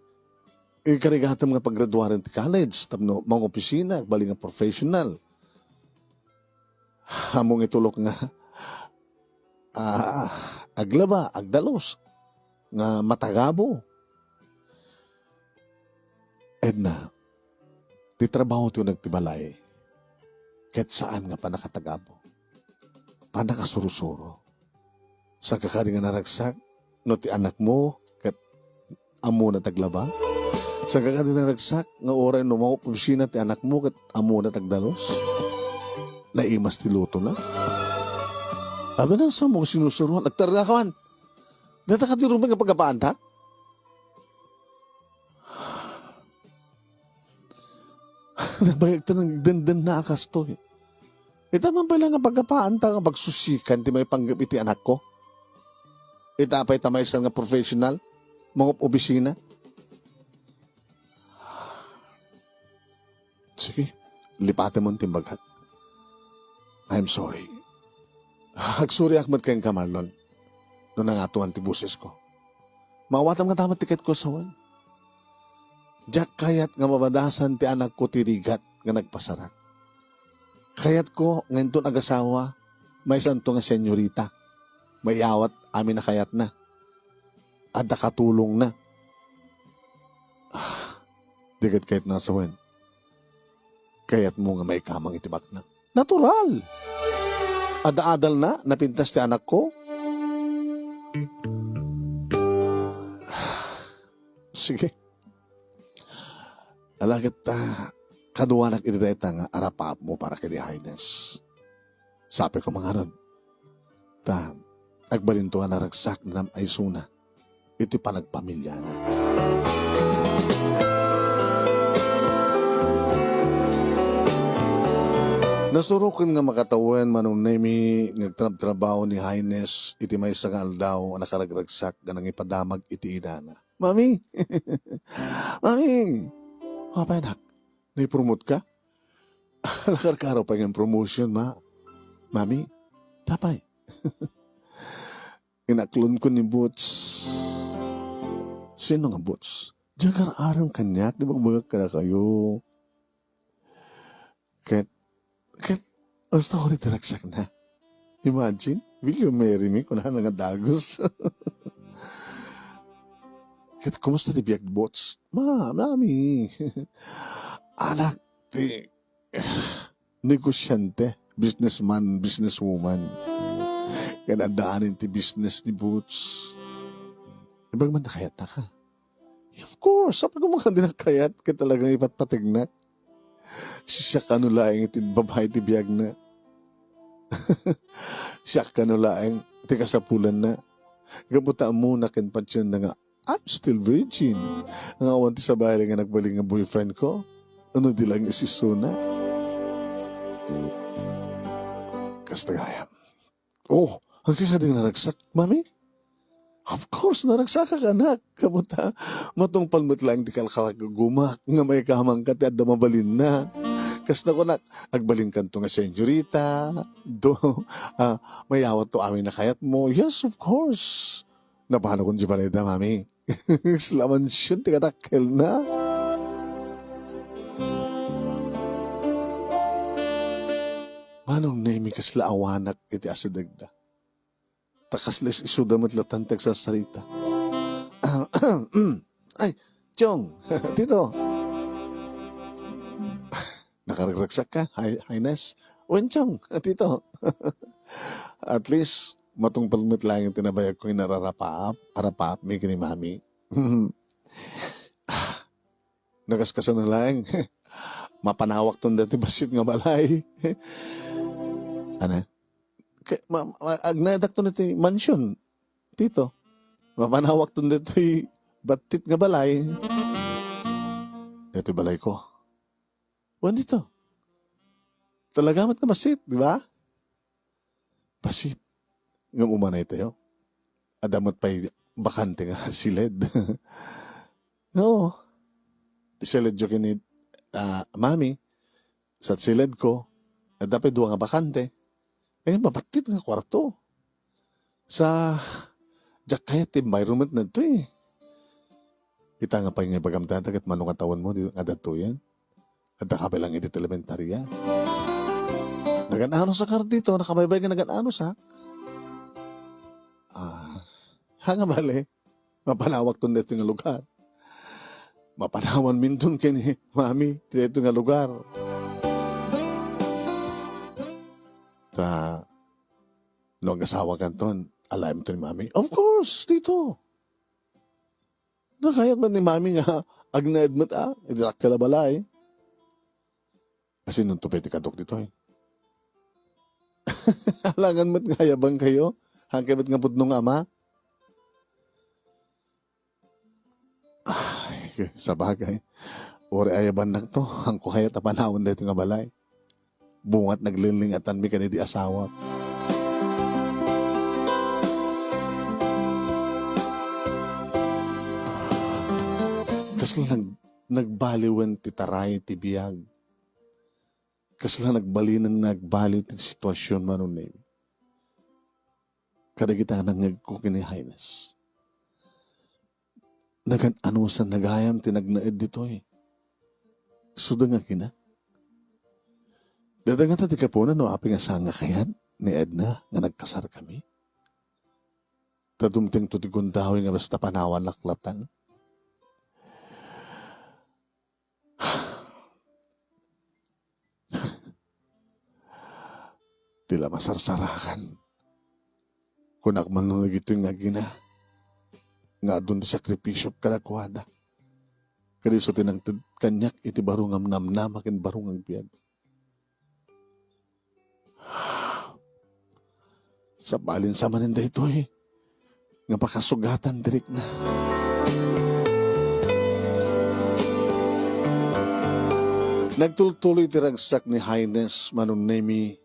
B: ikarigatam nga paggraduaran ti college, tapno mga opisina, bali nga professional. Among itulok nga, aglaba, agdalos, nga matagabo. Edna, ti trabaho ti nagtibalay, kahit saan nga pa nakatagabo, pa nakasurusuro. Sa kakari nga naragsak, no ti anak mo, kahit amo na taglaba, sa kakari nga naragsak, nga oray no mga opisina ti anak mo, kahit amo na tagdalos, naimas ti luto na. Abi na sa mga sinusuruhan, nagtarakawan. Data ka ti rumay nga pagkapaanta? Nabayag ta ng dandan na akas to Ita man pala nga pagkapaanta nga pagsusikan ti may panggap iti anak ko. Ita pa'y tamay sa nga professional, mga opisina. Sige, lipate mo timbagat. I'm sorry. Hagsuri akmat kayong kamarlon. Noon ang atuan ti buses ko. Mawatam nga tamat tiket ko sa wan. Diyak kayat nga mabadasan ti anak ko ti rigat nga nagpasarak. Kayat ko ngayon ag-asawa, may santo nga senyorita. May awat amin na kayat na. Ada katulong na. Digat kayat nasa wan. Kayat mo nga may kamang itibak na. Natural! Ada-adal na, napintas ti anak ko. Sige. Alagit kaduwanak idireta nga arapap mo para kay Highness. Sabi ko mga ron, agbalintuan na ragsak na ay suna. Iti panagpamilya na. Nasurukan nga makatawan manong nemi nagtrabaho ni Highness iti may nga aldaw ang nakaragragsak nga nang ipadamag iti inana. Mami! Mami! Mapay nak, naipromote ka? Nakarkaraw pa yung promotion, ma. Mami, tapay. Inaklon ko ni Boots. Sino nga Boots? Diyan arang kanyak, di ba bagag ka na kayo? Kahit, ang story diragsak na. Imagine, will you marry me kung nga dagos? Kahit, kumusta di biyag Boots? Mami. Anak, negosyante, businessman, businesswoman. Kaya nadaanin ti business ni Boots. Ibang man nakayat na ka. Of course, sabi ko mga dinakayat ka talagang ipatpatignak. Siya kanulaing iti babae ti biyag na. Siya kanulaing iti kasapulan na. Gabuta mo na kinpansyon na nga, I'm still virgin. Ang awan ti sa bahay nga nagbaling nga boyfriend ko. Ano di lang isisuna? Kastagayam. Oh, ang kakading naragsak, mami? Of course, naragsak ka anak. Kamuta, matong palmat lang di kalkalagagumak nga may kamang kati at damabalin na. Kasta ko nak, agbalin kan to nga senyorita, mayawat to amin na kayat mo. Yes, of course. Napano kong di balida, mami. Salaman siya, tikatakil na. Manong nemi kasla awanak iti asidagda. Takasles isudamat latantag sa sarita. Ay, Chong, dito. Nakaragraksak ka, Highness. Wen, Chong, dito. At least, matong palmit lang yung tinabayag ko yung harapap, may kini mami. Nagaskasan na lang. Mapanawak tong dati basit nga balay. Ano? Agnadak to nito mansion. Tito. Mapanawak to nito batit nga balay. Ito balay ko. Wan dito. Talagamat na basit, di ba? Basit. Ngam umanay tayo. Adamot pa'y bakante nga silid. No. Silid jo kinid mami. Sa silid ko. Dapat duwa nga bakante. Eh, mabatit nga kwarto. Sa jakayat environment na ito eh. Ita nga pa yung ibagamdadag at manong katawan mo, di nga dato yan. At nakabilang edit elementarya. Naganano sa kar dito, nakabaybay nga naganano sa. Hanga mali. Mapanawak to dito nga lugar. Mapanawan min dun kini, mami, dito nga lugar. No, ang-asawa ka ton, alam to ni mami? Of course, dito. Nakayat man ni mami nga, agnaedmat idirak kalabalay. Kasi nung tupeti kadok dito eh. Alangan mo't nga yabang kayo, hangkabit nga pudnong ama. Ay, sa bagay. Ori ayaban na to, ang kuhayat apanawon dito nga balay. Bungat nagliling at anmi ka di asawa. Kasla nagbaliwan ti taray ti biyag. Kasla nagbaliw ti sitwasyon manunin. Kadagita nang nagkukin ni Highness. Nagan-ano sa nagayam ti nagnaed dito eh. Suda nga kina. Dadangan ta ti kapuna no api nga sanga kayan ni Edna nga nagkasar kami. Tadumting to ti gundahoy nga basta panawan laklatan. Tila masarsarakan. Kunak man nung nagito yung nagina. Nga doon ti sakripisyo kalakwada. Kadiso tinang kanyak iti barungam namnamakin barungang biyag. Sa balin sa maninda ito eh. Nga pakasugatan dirik na. Nagtultuloy tiragsak ni Highness manunemi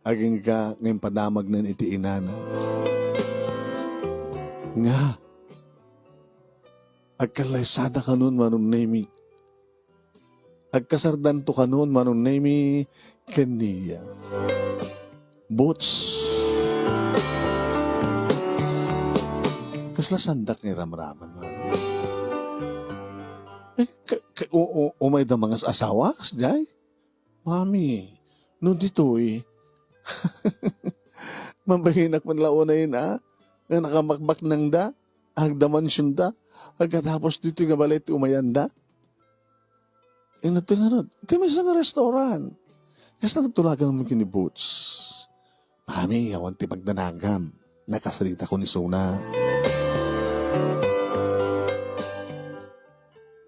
B: aging ka ngayon padamag ng iti inana. Nga, agkalaysada ka nun manunemi. Agkasardan to ka nun manunemi kaniya. Boots. Kasla sandak ni Ramraman man. Umay da mga asawa kasjay? Mami, no dito eh. Mambahinak man launay na, nga nakamakbak nang da, agdaman siyang da, agkatapos dito nga balit umayan da. Ino ito nga ron, di may isang restaurant. Kasi natutulagan mo kini Boots. Mami, awan ti magdanagam, nakasalita ko ni Suna.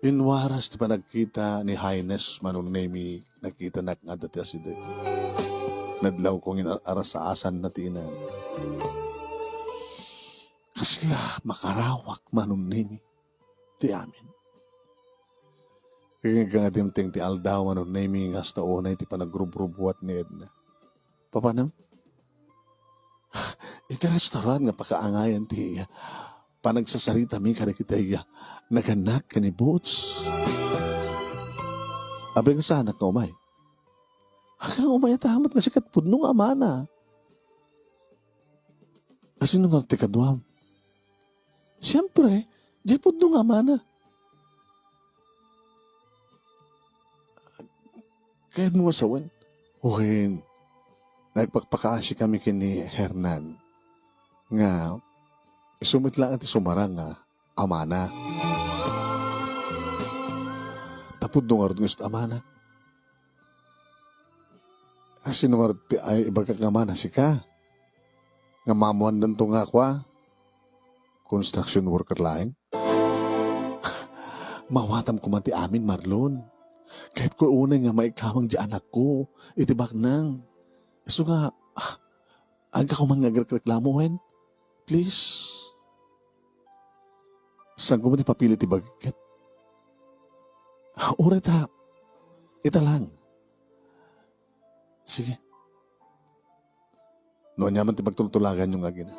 B: Inwaras ti pa nagkita ni Highness manunemi nakita na nga dati asiday. Nadlaw kong inarasaasan na tinan. Kasla makarawak manunemi ti amin. Kaya nga timting ti aldaw manunemi nga hasta unay ti panagrubrubuat ni Edna. Papanam? Iti restaurant nga pakaangayan ti panagsasarita mi ka na kita naganak ka ni Boots. Abay nga sa anak na umay. Hanggang umay tahamat nga sikat pudnong amana. Kasi nung arte kadwam. Siyempre, di pudnong amana. Kaya mo asawan. Okay, nagpagpakaasi kami kini Hernan. Nga, sumit lang at sumarang nga amana. Tapod nung arot gusto amana. Kasi nung arot ay iba kang amana si ka. Nga mamuan ng nga kwa. Construction worker laing. Mawatam ko man ti amin Marlon. Kahit ko unay nga maikamang di anak ko. Itibak nang. So nga, aga ko man nagreklamo hen. Please. Saan ko man ipapilit ibagikat? Uret ha. Ita lang. Sige. Noon naman ti pagtultulagan yung agina.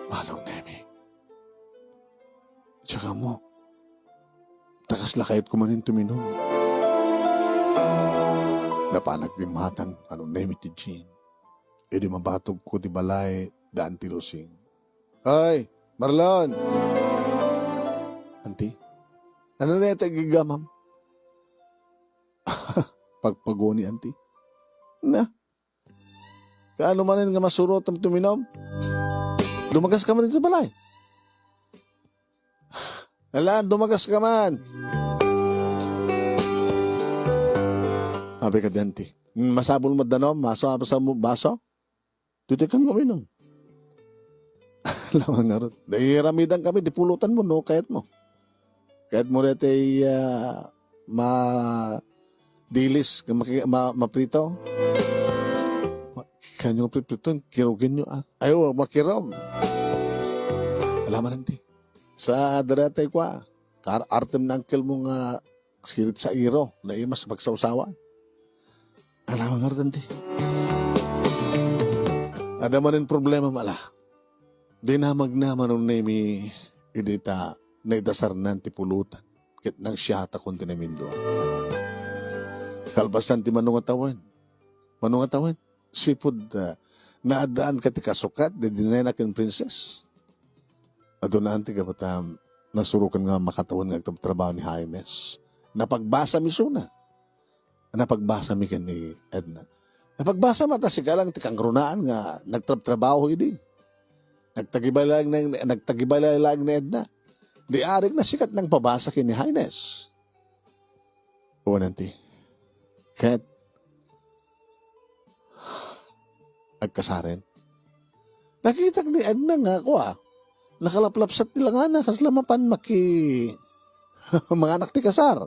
B: Manong Nemi. Tsaka mo. Takas lakayat ko manin tuminom. Napanagbimatang anong Nemi ti Jean. E di mabatog ko ti balay daan ti Rosing. Ay, Marlon! Auntie? Ano na ito gigamam? Pagpago ni Auntie? Na? Kaano man nga masurot ang tuminom? Dumagas ka man dito balay. Alan, dumagas ka man. Sabi ka di Auntie. Masabol mo danom, maso sa baso? Dito kang uminom. Lamang nga ron. Dahil ramidan kami, di pulutan mo, no, kahit mo. Kahit mo rete dilis, maprito. Kanyang prito, kirugin nyo, Ayaw, makirog. Alaman nanti. Sa daratay ko, artem na angkel mo nga sirit sa iro, na imas pagsausawa. Alaman nga nanti. Ada manin problema mala. Di na magnaman nung nami idita na idasar nan ti pulutan. Kit nang siyata kung tinamindo. Kalbasan ti manungatawan. Manungatawan. Sipod naadaan ka ti kasukat. Di dinay na kin princess. Adunaan ti kapatam nasurukan nga makatawan nga trabaho ni Highness. Napagbasa mi suna. Napagbasa mi ken ni Edna. Napagbasa mata si kalang ti kangrunaan nga nagtrabaho idi. Nagtagibay lang ni Edna. Di aring na sikat ng pabasa kini Highness. O nanti. Kahit agkasaren. Nakita ni Edna nga ako nakalaplapsat nila nga na kaslamapan mga anak ti kasar.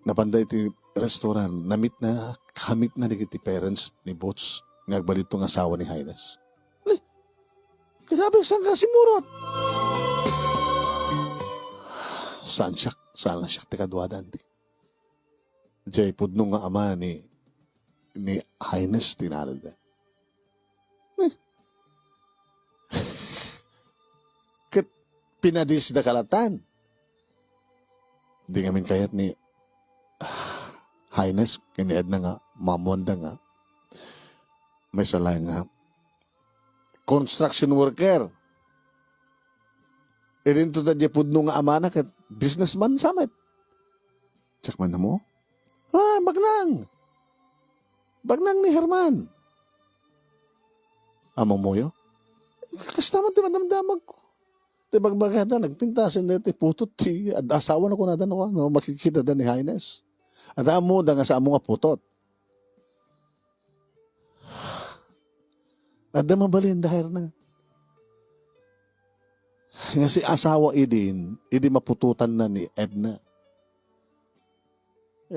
B: Napanday ti restaurant, kamit na ni parents ni Boots, ngagbalito ng asawa ni Highness. Kasabi, saan ka simurot? Saan siya tikadwadan ti? Jay, pudno nga ama ni Highness tinarada. Kat pinadis da kalatan. Di ngamin kayat ni Highness, kiniad na nga, mamonda nga, may salay nga, construction worker. Irin to tadya pudno nga amana kat businessman samet. Tsak man na mo? Bagnang. Bagnang ni Herman. Amo mo yo? Kastaman ti madamdamag ko. Ti bagbagada, nagpintasin na ito, putot ti, asawa na ko na dano, no, makikita da ni Highness. At amo da nga sa amo nga putot. At da mabalin dahil na. Nga si asawa idi mapututan na ni Edna.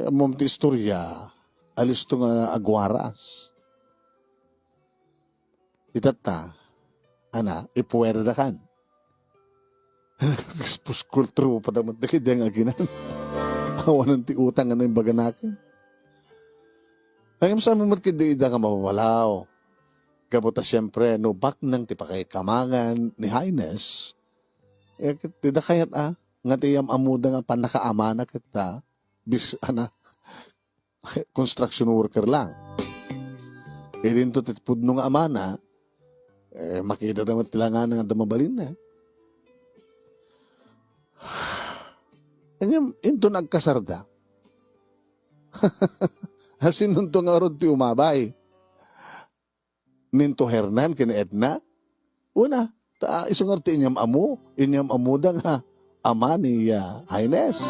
B: Mom ti istorya, alis to nga agwaras. Itata, ipuwerda kan. Puskultro pa damat na kaya nga aginan. Awan ng ti utang nga na yung baganakin. Ang sa mo matkidida nga mawawalaw. Kabuta siyempre, no bak nang ti pakikamangan ni Highness, tida kayat nga tiyam amuda nga panakaamana kita, construction worker lang. Din to titpudno nga amana, makita naman tilangan nga damabalin na. Kanyang into nagkasarda. Hasin nun to nga rod ti umabay. Ninto Hernan kina Edna. Una, isang arti inyam amu da nga ama ni Highness.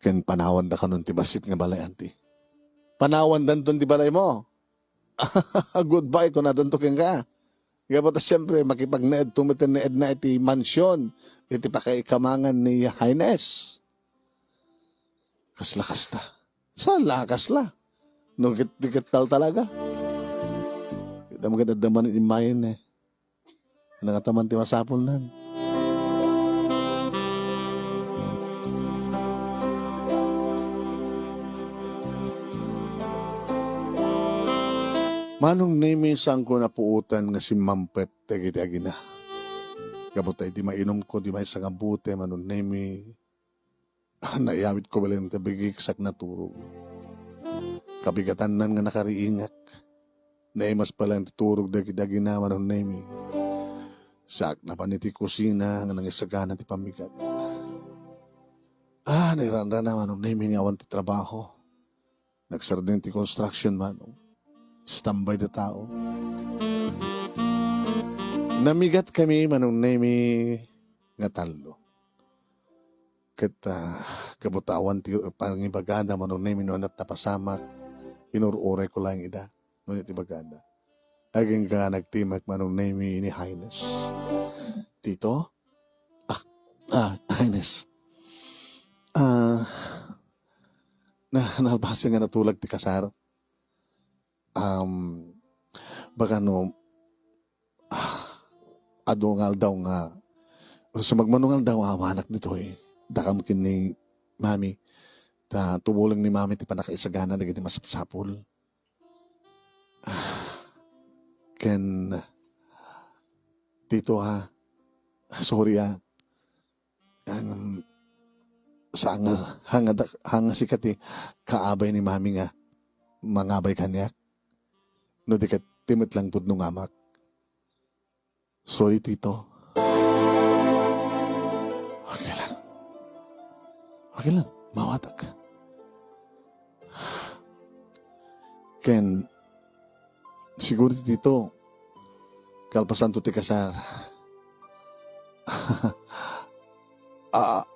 B: Ken panawan da ka nun ti basit nga balay anti. Panawan dan ton ti balay mo. Goodbye ko na don to ken ka. Gabata siyempre makipagnaed tumitin ni Edna iti mansyon iti pakikamangan ni Highness. Kasla. Saan lakas la? Nugit talaga. Kita magandadaman ni Imayin eh. Nangataman ti masapol nan. Manong name sang ko na puutan nga si Mampet tagi-tagi na. Kabutay di mainom ko, di may sangabute, manong name naiyawit ko baleng tabigiksak na turog. Kabigatan nan nga nakariingak. Naimas palang turog dagi-dagi na manong name. Sak na paniti kusina nga nangisagana ti pamigat. Nairanda na manong name nga awan ti trabaho. Nagsardin ti construction manong. Standby na tao. Namigat kami manong name nga talo. Kabutawan ti pangibagada manong name noon at napasamak. Inururay ko lang ida. Noon iti bagada. Aging ka nagtimak manong name ni Highness. Tito? Highness. Nalbasan nga natulag ti kasar. Baka adungal daw nga sumagmanungal daw anak nito dakam kin ni mami tumulang ni mami ti panakaisagana naging masapsapol ken tito sorry sa hanga sikati kaabay ni mami nga mangabay kanyak no di ka timit lang pud nung amak. Sorry, tito. Okay lang. Mawatag. Ken, siguro tito, kalpasan to ti kasar.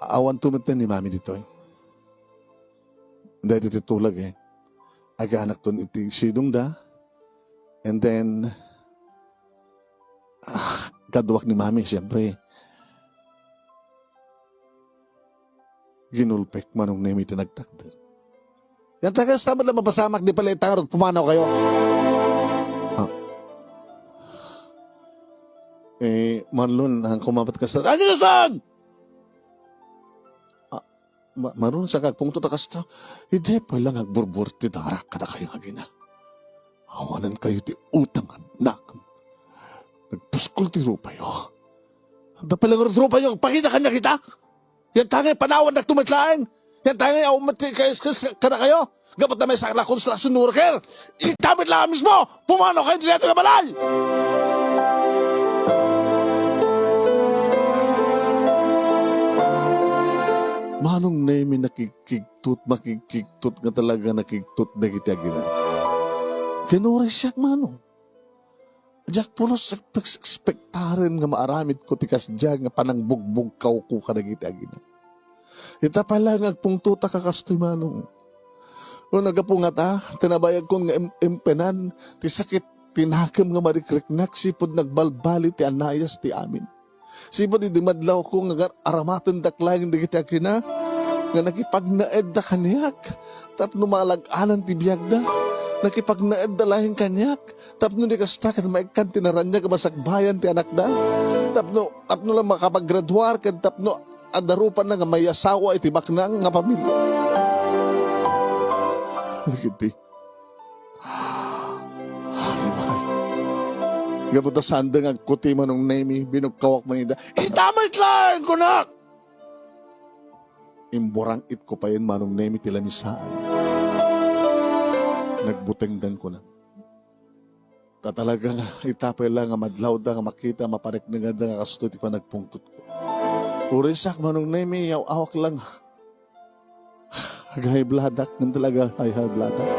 B: Awan tumit ni mami dito Dahil titulag Aga-anak to iti sidong da. And then, kaduwak ni mami, siyempre. Ginulpek manong nemi iti nagtakder. Yan taga sa na mapasamak di pala itangarot pumanaw kayo. Ah. Marlon, ang kumapat ka sa... Ano saan? Marunong sa kagpungto ta kasta. Hindi pa lang agburbur ti darak kada kayo agina. Awanan kayo ti utang anak. Nagpuskol ti rupayo. Da pala nga rupayo, pakita kanya kita. Yan tangay panawan nagtumatlaeng. Yan tangay awamati kayo kada kayo. Gapat na may sakla construction worker. Itamit lang mismo. Pumano kayo dito na balay. Manong name makikigtut nga talaga nakigtut na kita gina. Kinuri siya, manong. Diyak pulos ekspektaren nga maaramid ko tikas diyan nga panang bugbog kauko ka na kita gina. Ita pala nga pungtuta kakastoy, manong. O nagapungat tinabayag ko nga empenan, ti sakit tinakam nga marikriknak, sipod nagbalbali ti anayas ti amin. Sipod idimadlaw ko nga aramatan daklayang di kita kina, nga nakipagnaed da kanyak, tap numalag-anan ti biyag da, nakipagnaed da lahing kanyak, tap no di kasta kat maikkan tinaranya ka masakbayan ti anak da, tap no lang makapaggraduar, kat tap no adarupan na nga may asawa iti baknang nga pamilya. Likiti. Gabuta sandang agkuti manong nemi, binugkawak manida. Itamay lang ko na! Imborang it ko pa yun manong nemi tilamisaan. Nagbutengdan ko na. Tatalaga nga, itapay lang nga madlaw da nga makita, maparek na ganda nga kasto, pa nagpungtut ko. Urisak manong nemi, awak lang. Hagay bladak, nang talaga hagay bladak.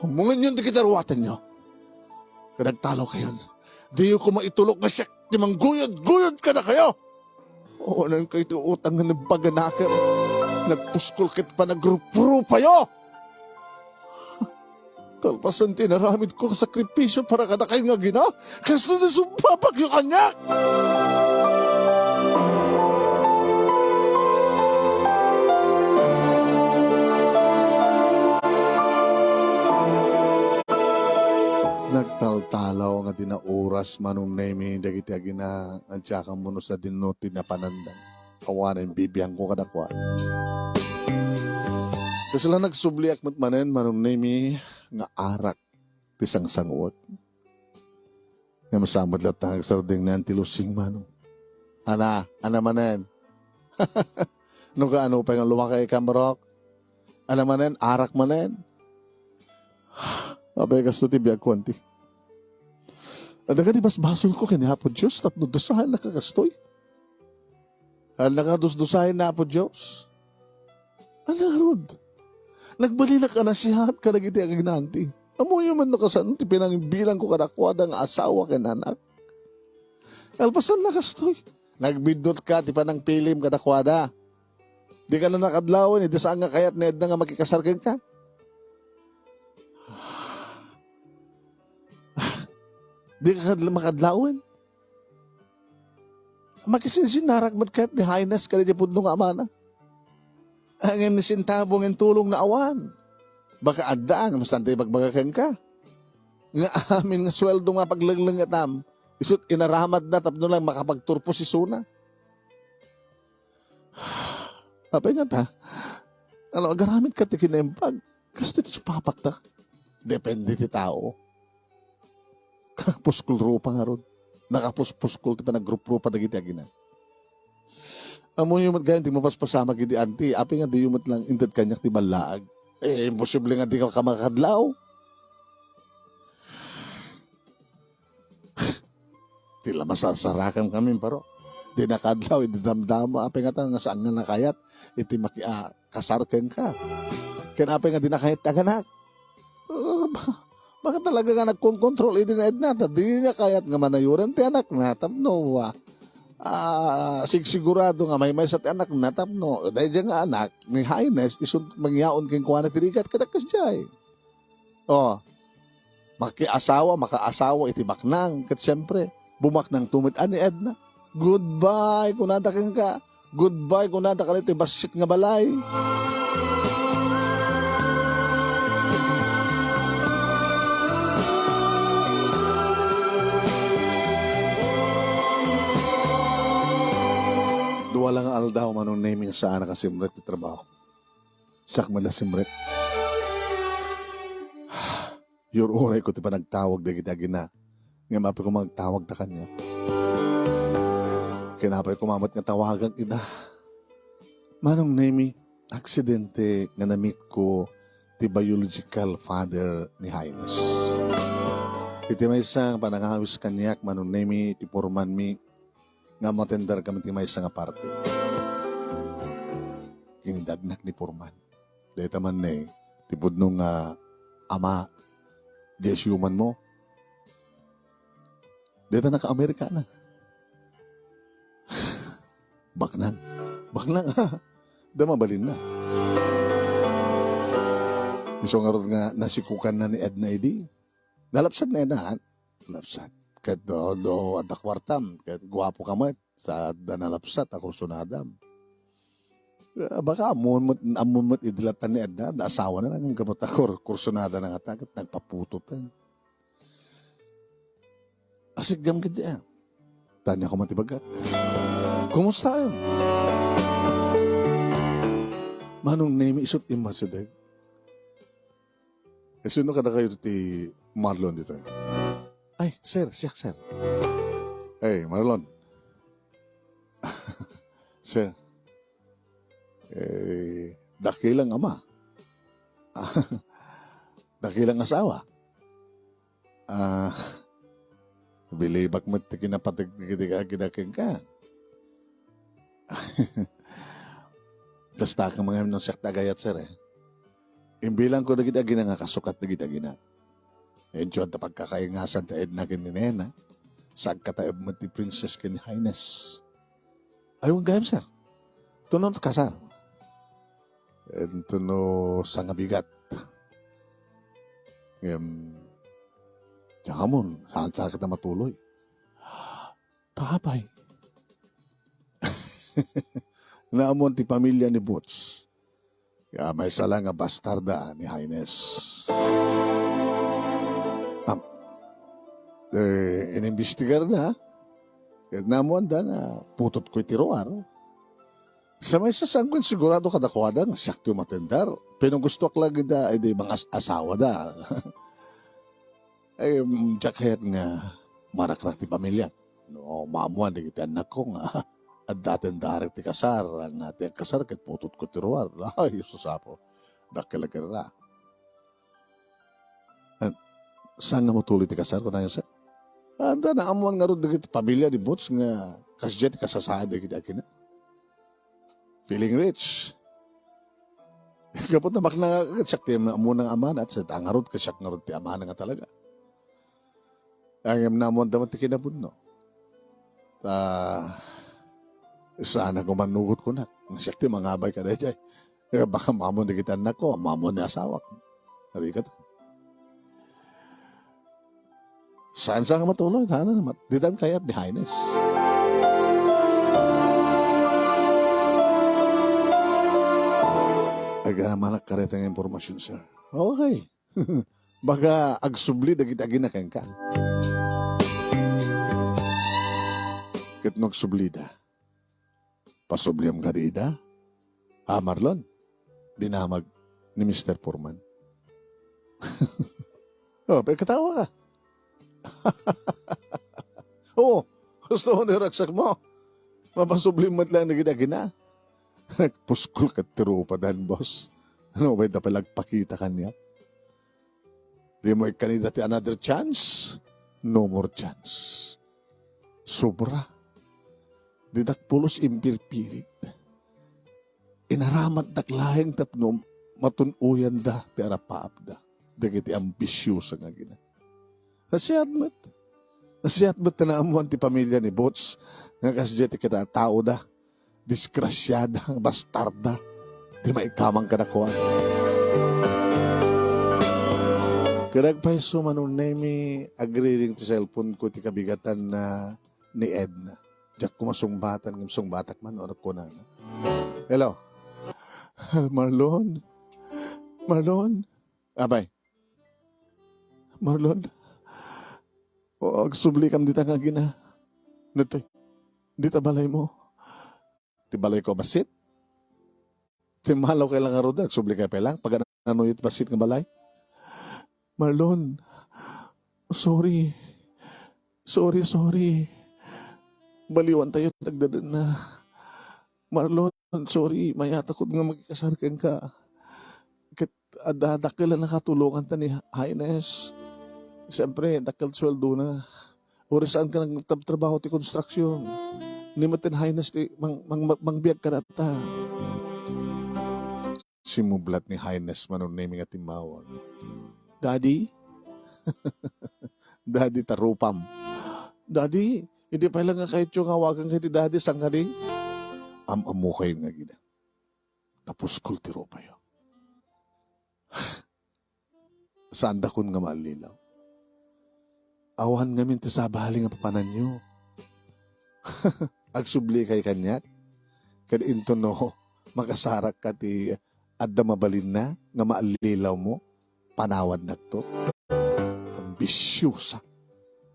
B: Humungan yun, di kita ruwatan nyo. Kadagtalo kayo. Di ko maitulok na siya, timangguyod ka na kayo. Oo, nang kayo ito utang na nabaganakan. Nagpuskol kit pa nagrup-rup kayo. Kalpasan tinaramid ko sakripisyo para ka na kayo nga gina. Kasi nasumpapak yung kanya. Nagtaltalaw nga dinauras manong nemi dagiti agina ang tsaka muno sa dinuti na panandang kawanan bibiyang ko kadakwa. Kasi lang nagsubliak matmanen manong nemi nga arak tisang sanguot. Nga masamad latang sarding na antilusing manong. Ana manen. Nung ka ano pa nga lumakay kamarok. Ana manen, arak manen. Abay kasto ti biyag kwanti. At agad ibas basol ko kinihapon Diyos, tapno dosahan nakakastoy. Al nakadusdusahin na po Diyos. Alarod. Nagbalilak ka na siya at kanagiti ang ginanti. Amoy man nakasan, ti pinangbilang ko kanakwada ng asawa kananak. Alpasan nakastoy. Nagbidot ka, ti panang pilim kanakwada. Di ka na nakadlawan, di saan nga kayat na edna nga makikasarkan ka. Di ka makadlawan. Makisinsinnarak mat kahit ni Highness ka na di pudno nga amana. Ang nisintabong ang tulong na awan. Baka adaan, mas tantay magbagakan ka. Nga amin nga sweldo nga paglanglang atam. Isut inaramad na tapno lang makapagturpo si Suna. Apay nga ta. Ano, agaramit ka ti kinempag. Kasi ti supapak ta. Depende ti tao. Puskul rupa nga ron. Nakapuskul ti pa nagrup-rupa na giti aginan. Amo yung matgayon, ti mapaspasama giti anti. Api nga di yung matlang inted kanyak ti malaag. Imposible nga di ka kamakadlaw. Tila masasarakan kami paro. Di nakadlaw, di damdamo. Api nga nga saan nga nakayat. Iti kasarkan ka. Kaya api nga di nakayat taganak. Baka talaga nga nagkontrol na edna. Di niya kayat nga manayuran ti anak na. Tapno sigurado nga may sa ti anak na. Tapno dahil nga anak ni Highness isund mangyaon king kuha na tirigat kadakas jay. Makaasawa iti baknang. Kat siyempre bumaknang tumit ani edna. Goodbye kunadakan ka. Goodbye kung nata ka nito, basit nga balay. Duwa lang ang aldaw manong naming sa anak ka simret na trabaho. Sak mala simret. Your oray ko ti pa nagtawag na kita gina. Nga mapi ko magtawag ta kanya. Kinapay kumamat nga tawagan kita. Manong name aksidente nga na-meet ko ti biological father ni Highness. Iti may isang panangawis kanyak manong name ti porman mi nga matendar kami ti may isang aparte. Kinidagnak ni porman. Dahil man na ti pudnong ama Jess human mo. Dito naka-Amerika na. Baknang ha. Damabalin na. Iso nga ron nga nasikukan na ni Edna Edi. Nalapsad na Edna. Nalapsad. Kahit do at akwartam. Kahit guwapo ka mat. Sa danalapsat ako sunadam. Baka amumot idilatan ni Edna. Asawa na lang yung gamot ako. Kursunada na nga tagat. Nagpaputot. Asigam ka diyan. Tanya ko matibagat. Kumusta yun? Manong name isot imasideg. Sino kada kayo ti Marlon dito? Ay, sir, siya, sir. Hey, Marlon. Sir. Dakilang ama. Dakilang asawa. Bilibak mo ti kinapatig kidaking ka. Basta ka mga ng sakta gayat, sir eh. Imbilang ko na kita gina nga kasukat na kita gina. Enjo at pagkakaingasan ta Edna kininena. Sag kataib mo ti Princess kin Highness. Ayun gayam, sir. Tunod kasar. Tuno sa nga bigat. Tsaka mo, saan kita matuloy? Tapay. Naamon ti pamilya ni Boots. Kaya may sala nga bastarda ni Highness. Inimbestigar na. Kaya naamon da na putot ko'y tiroar. Sa may sasangkwen sigurado kadakwada nga siyakto matendar. Pero gusto ko lagi da, ay di mga asawa da. Ay, jakayat nga marakrak ti pamilya. No, maamuan di kita anak ko nga. At dating darek ti kasar, ang ating kasar, kahit putot ko tiruar. Ay, susapo. Dakilagara. Saan nga matuloy ti kasar ko na yun, sir? Anda, naamuan nga rin ti pamilya ni Boots nga kasjet kasasada kita kina. Feeling rich. Kapot na bakla nga, siyak ti amunang aman at sa tangarod, kasyak nga rin ti aman nga talaga. Ang namuan daman ti kinabun, no? Sana ko manugot ko na. Siyak ti mangabay ka na dyan. Kaya baka mamon na kita anak ko, mamon na asawa ko. Sabi ka to. Saan ka matuloy? Sana naman. Di dan kaya't ni Highness. Aga malak kareta ng impormasyon, sir. Okay. Baka agsubli na kita ginakain ka. Kat nagsublida. Pasubliam ka dida? Marlon? Dinamag ni Mr. Foreman. Pero katawa ka. Gusto mo niraksak mo. Mapasublim mat lang na gina-gina. Puskul ka tiro pa dan, boss. Ano ba ito palagpakita kanya? Di mo ikanida ti another chance? No more chance. Sobra. Didak pulos impirpirit. Inaramat daklaheng tapno matunuyan da ti arapaap da. Dagiti ambisyusa nga gina. Nasiyatmat. Nasiyatmat na naamuan ti pamilya ni Boots. Nga kasya ti kita tao da. Diskrasyada, bastarda. Di maikamang kanakuan. Karagpaiso manong nemi agree ring ti cellphone ko ti kabigatan na ni Edna. Diyak kumasungmbatan ng sungbatak man o ko na. Hello? Marlon? Marlon? Abay? Marlon? O, agsubli kam dita nga gina. Dito, dita balay mo. Ti balay ko basit? Ti malaw kay lang aroda, agsubli kay pelang. Pag ano yung basit nga balay? Marlon, sorry. Sorry. Baliwan tayo, nagdadan na. Marlon, sorry, mayatakot nga magkasarkan ka. Kat adadakila na katulungan ta ni Highness. Siyempre, dakal sweldo na. Uri saan ka nagtrabaho ti construction. Ni matin Highness, mangbiyag ka nata. Simublat ni Highness manon naming at timawag. Daddy? Daddy tarupam. Daddy, hindi pa lang nga kahit yung hawakan kay ti Daddy sangari. Amamu kayo nga gina. Tapos kultiro pa yun. Saan dakon nga maalilaw? Awan nga minti sa bahali nga papanan nyo. Agsubli kay kanyak. Kad into no, makasarak ka ti adda mabalin na nga maalilaw mo. Panawad na to. Ambisyusa.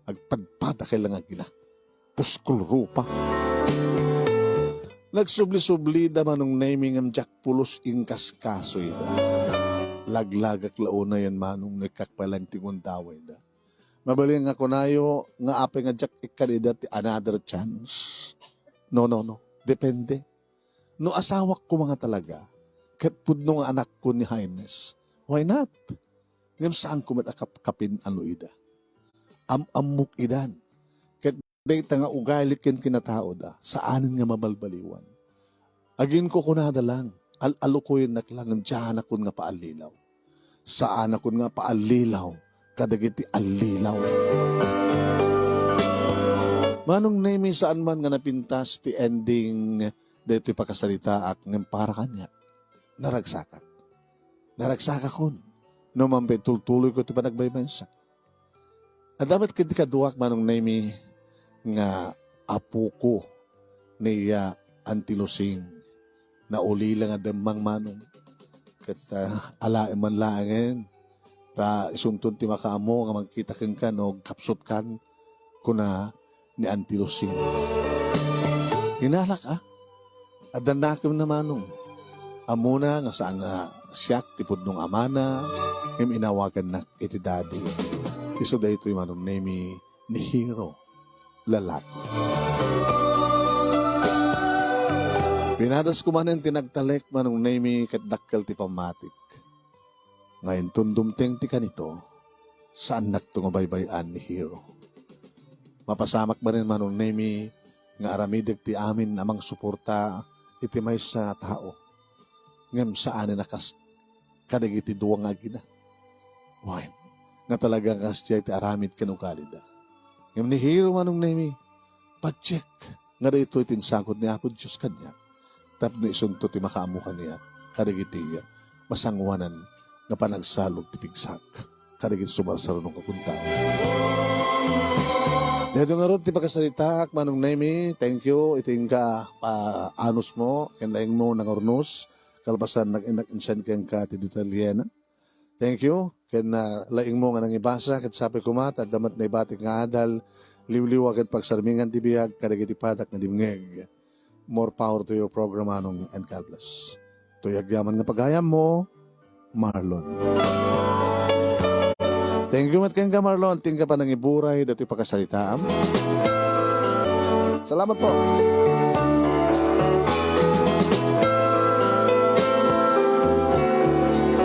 B: Agpadpada kay lang nga gina. Puskul rupa. Nagsubli-subli da manong naming ang Jack Pulos ingkas kasoy da. Laglagak launa yan manong nagkakpalantingon daway da. Mabaling nga kunayo nga apay nga Jack ikalida ti another chance. No. Depende. No asawak ko mga talaga. Kat pudno nga anak ko ni Highness. Why not? Ngayon saan ko matakapkapin ano ida? Amuk idan. Dahita nga ugalit ken kinatao da, saanin nga mabalbaliwan. Agin ko kunada lang, alukoyin naklangan dyan akon nga paalilaw. Saan akon nga paalilaw, kadagiti alilaw. Manong name saan man nga napintas ti ending dito pakasalita at ng para kanya, naragsakat. Naragsakat kon, no mampe tultuloy ko ti panagbaybansa. At dapat kiti kaduak manong name nga apo ko niya Antilusing na uli lang nga damang manong kat alae man langin ta isuntun ti makaamo nga magkita kang kan o kapsot kan kuna ni Antilusing hinalak adan nakim na manong amuna nga saan nga siyak tipod nung amana im inawagan na iti daddy iso da ito yung manong name ni Hero lalaki. Pinadas ko man yung tinagtalek manong name kat dakkel ti pamatik. Ngayon tundumteng ti kanito, saan nagtungabaybayan ni Hero. Mapasamak ba rin manong name nga aramidig ti amin amang suporta iti may sa tao. Ngam saan nakas kadagiti duwang agina. Why? Nga talaga kasya iti aramid kanukalida. Ngam ni Hero manong name, pa-check nga da ito itinsagod ni Apo Diyos kanya. Tap na isunto ti makaamu kanya, kadagiti masangwanan nga panagsalog ti pigsak. Kadagiti sumasarunong kapunta. Dito nga ron ti pagkasalita, manong name, thank you, iting ka anos mo, kendaing mo nang ornos, kalbasan nag-insan kang ka ti Italiana. Thank you. Kaya laing mo nga nang ibasa, kat sabi kumat, at damat na ibatik nga adal, liwliwa kat pagsarmingan tibiyag, kadagiti patak na dimngeg. More power to your program, anong and God bless. Tuyag yaman nga pagayam mo, Marlon. Thank you, Matken ka, Marlon. Tingka pa nang iburay, dati pagkasalitaan. Salamat po.